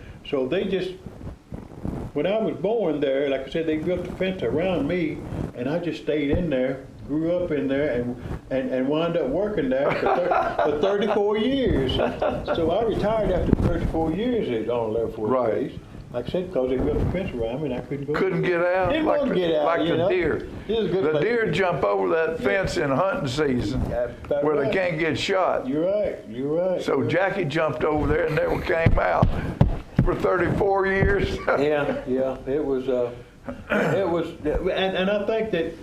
Speaker 19: they just, when I was born there, like I said, they built a fence around me, and I just stayed in there, grew up in there, and wound up working there for 34 years. So I retired after 34 years at Arnold Air Force Base. Like I said, because they built a fence around me, and I couldn't go.
Speaker 28: Couldn't get out.
Speaker 19: Didn't want to get out,
Speaker 28: like
Speaker 19: you
Speaker 28: the
Speaker 19: know?
Speaker 28: deer.
Speaker 19: It was a good
Speaker 28: the
Speaker 19: place.
Speaker 28: deer jump over that fence in hunting season, where they can't get shot.
Speaker 19: You're right. You're right.
Speaker 28: So Jackie jumped over there and never came out for 34 years.
Speaker 19: yeah, it was, and I think that,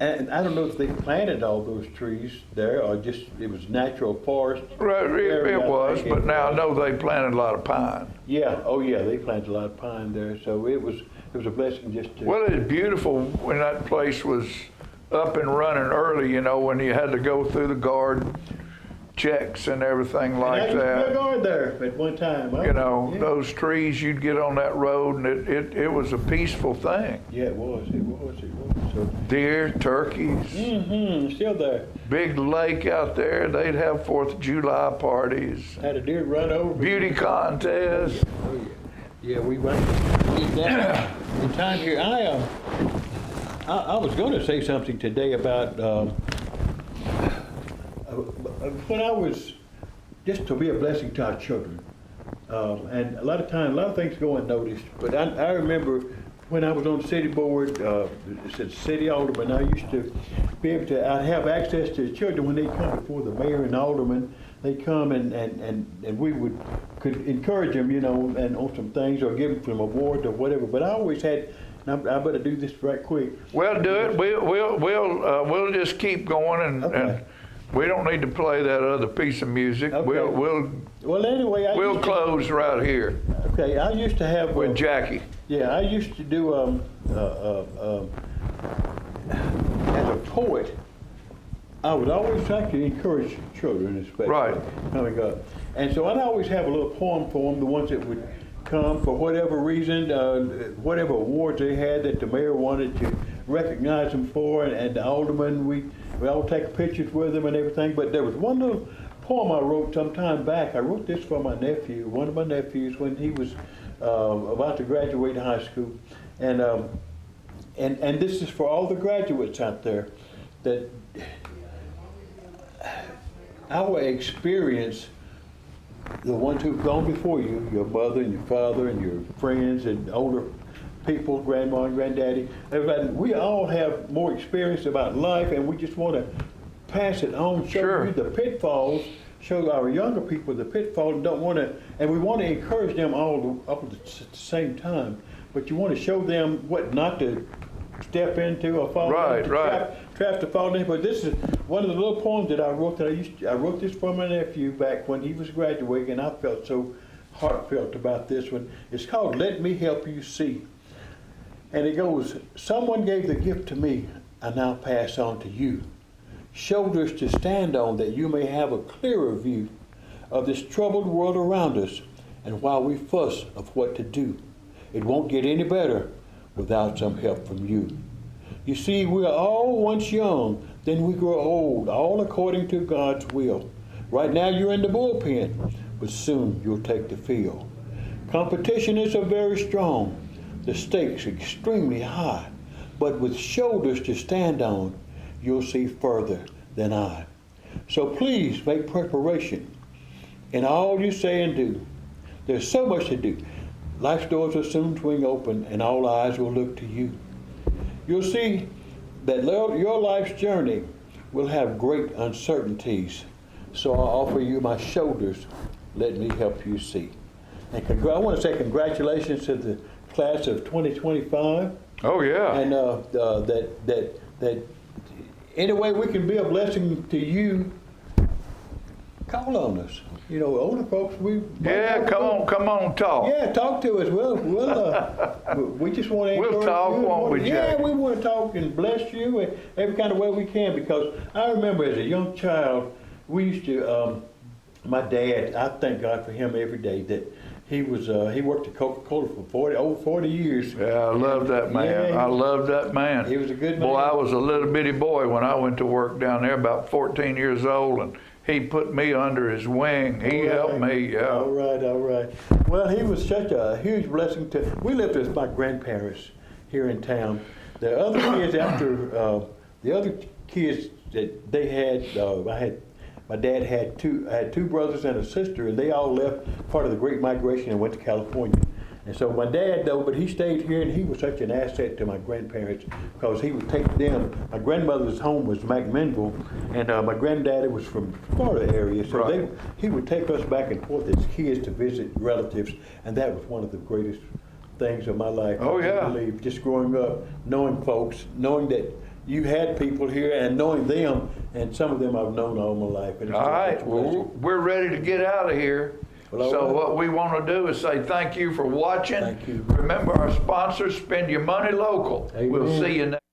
Speaker 19: and I don't know if they planted all those trees there or just it was natural forest.
Speaker 28: Right, it was, but now I know they planted a lot of pine.
Speaker 19: Yeah, oh yeah, they planted a lot of pine there, so it was a blessing just to.
Speaker 28: Well, it's beautiful when that place was up and running early, you know, when you had to go through the guard checks and everything like
Speaker 19: and I
Speaker 28: that.
Speaker 19: used to be a guard there at one time.
Speaker 28: You know, those trees, you'd get on that road, and it was a peaceful thing.
Speaker 19: Yeah, it was. So,
Speaker 28: deer, turkeys.
Speaker 19: Still there.
Speaker 28: Big lake out there. They'd have 4th of July parties.
Speaker 19: Had a deer run over.
Speaker 28: Beauty contest.
Speaker 19: Oh yeah. Yeah, we went. That in time here. I was going to say something today about when I was just to be a blessing to our children. And a lot of times, a lot of things go unnoticed. But I remember when I was on the city board, it's city alderman, I used to be able to, I'd have access to the children when they come before the mayor and alderman. They come and we could encourage them, you know, and on some things or give them some awards or whatever. But I always had, and I better do this right quick.
Speaker 28: Well, do it. We'll just keep going and we don't need to play that other piece of music.
Speaker 19: Okay. Well, anyway,
Speaker 28: we'll close right here.
Speaker 19: Okay, I used to have
Speaker 28: with Jackie.
Speaker 19: Yeah, I used to do as a poet. I would always try to encourage children, especially coming up, and so I'd always have a little poem for them, the ones that would come for whatever reason, whatever awards they had that the mayor wanted to recognize them for, and the alderman, we all take pictures with them and everything. But there was one little poem I wrote some time back. I wrote this for my nephew, one of my nephews, when he was about to graduate high school, and this is for all the graduates out there, that our experience, the ones who've gone before you, your mother and your father and your friends and older people, grandma and granddaddy, everybody, we all have more experience about life, and we just want to pass it on, show you the pitfalls, show our younger people the pitfalls, and don't want to, and we want to encourage them all up at the same time. But you want to show them what not to step into or fall into, traps to fall into. But this is one of the little poems that I wrote. I wrote this for my nephew back when he was graduating, and I felt so heartfelt about this one. It's called "Let Me Help You See," and it goes: "Someone gave the gift to me, I now pass on to you. Shoulders to stand on that you may have a clearer view of this troubled world around us, and while we fuss of what to do, it won't get any better without some help from you. You see, we are all once young, then we grow old, all according to God's will. Right now you're in the bullpen, but soon you'll take the field. Competition is so very strong, the stakes extremely high, but with shoulders to stand on, you'll see further than I. So please make preparation in all you say and do. There's so much to do. Life's doors will soon swing open and all eyes will look to you. You'll see that your life's journey will have great uncertainties. So I'll offer you my shoulders. Let me help you see." And I want to say congratulations to the class of 2025.
Speaker 28: Oh yeah.
Speaker 19: And that any way we can be a blessing to you, call on us. You know, older folks,
Speaker 28: come on, talk.
Speaker 19: Yeah, talk to us. We just want to encourage
Speaker 28: We'll talk,
Speaker 19: you.
Speaker 28: won't we,
Speaker 19: Yeah,
Speaker 28: Jackie?
Speaker 19: we want to talk and bless you in every kind of way we can, because I remember as a young child, we used to, my dad, I thank God for him every day, that he worked at Coca-Cola for over 40 years.
Speaker 28: Yeah, I love that man. I love that man.
Speaker 19: He was a good man.
Speaker 28: Boy, I was a little bitty boy when I went to work down there, about 14 years old, and he put me under his wing. He helped me, yeah.
Speaker 19: All right. Well, he was such a huge blessing to. We lived with my grandparents here in town. The other kids that they had, my dad had two brothers and a sister, and they all left part of the Great Migration and went to California. And so my dad, though, but he stayed here, and he was such an asset to my grandparents, because he would take them. My grandmother's home was McMinnville, and my granddaddy was from Florida area, so he would take us back and forth as kids to visit relatives, and that was one of the greatest things of my life.
Speaker 28: Oh, yeah.
Speaker 19: I believe, just growing up, knowing folks, knowing that you had people here, and knowing them, and some of them I've known all my life. And
Speaker 28: all right, well, we're ready to get out of here. So what we want to do is say thank you for watching.
Speaker 19: Thank you.
Speaker 28: Remember our sponsors, spend your money local.
Speaker 19: Amen.
Speaker 28: We'll see you next.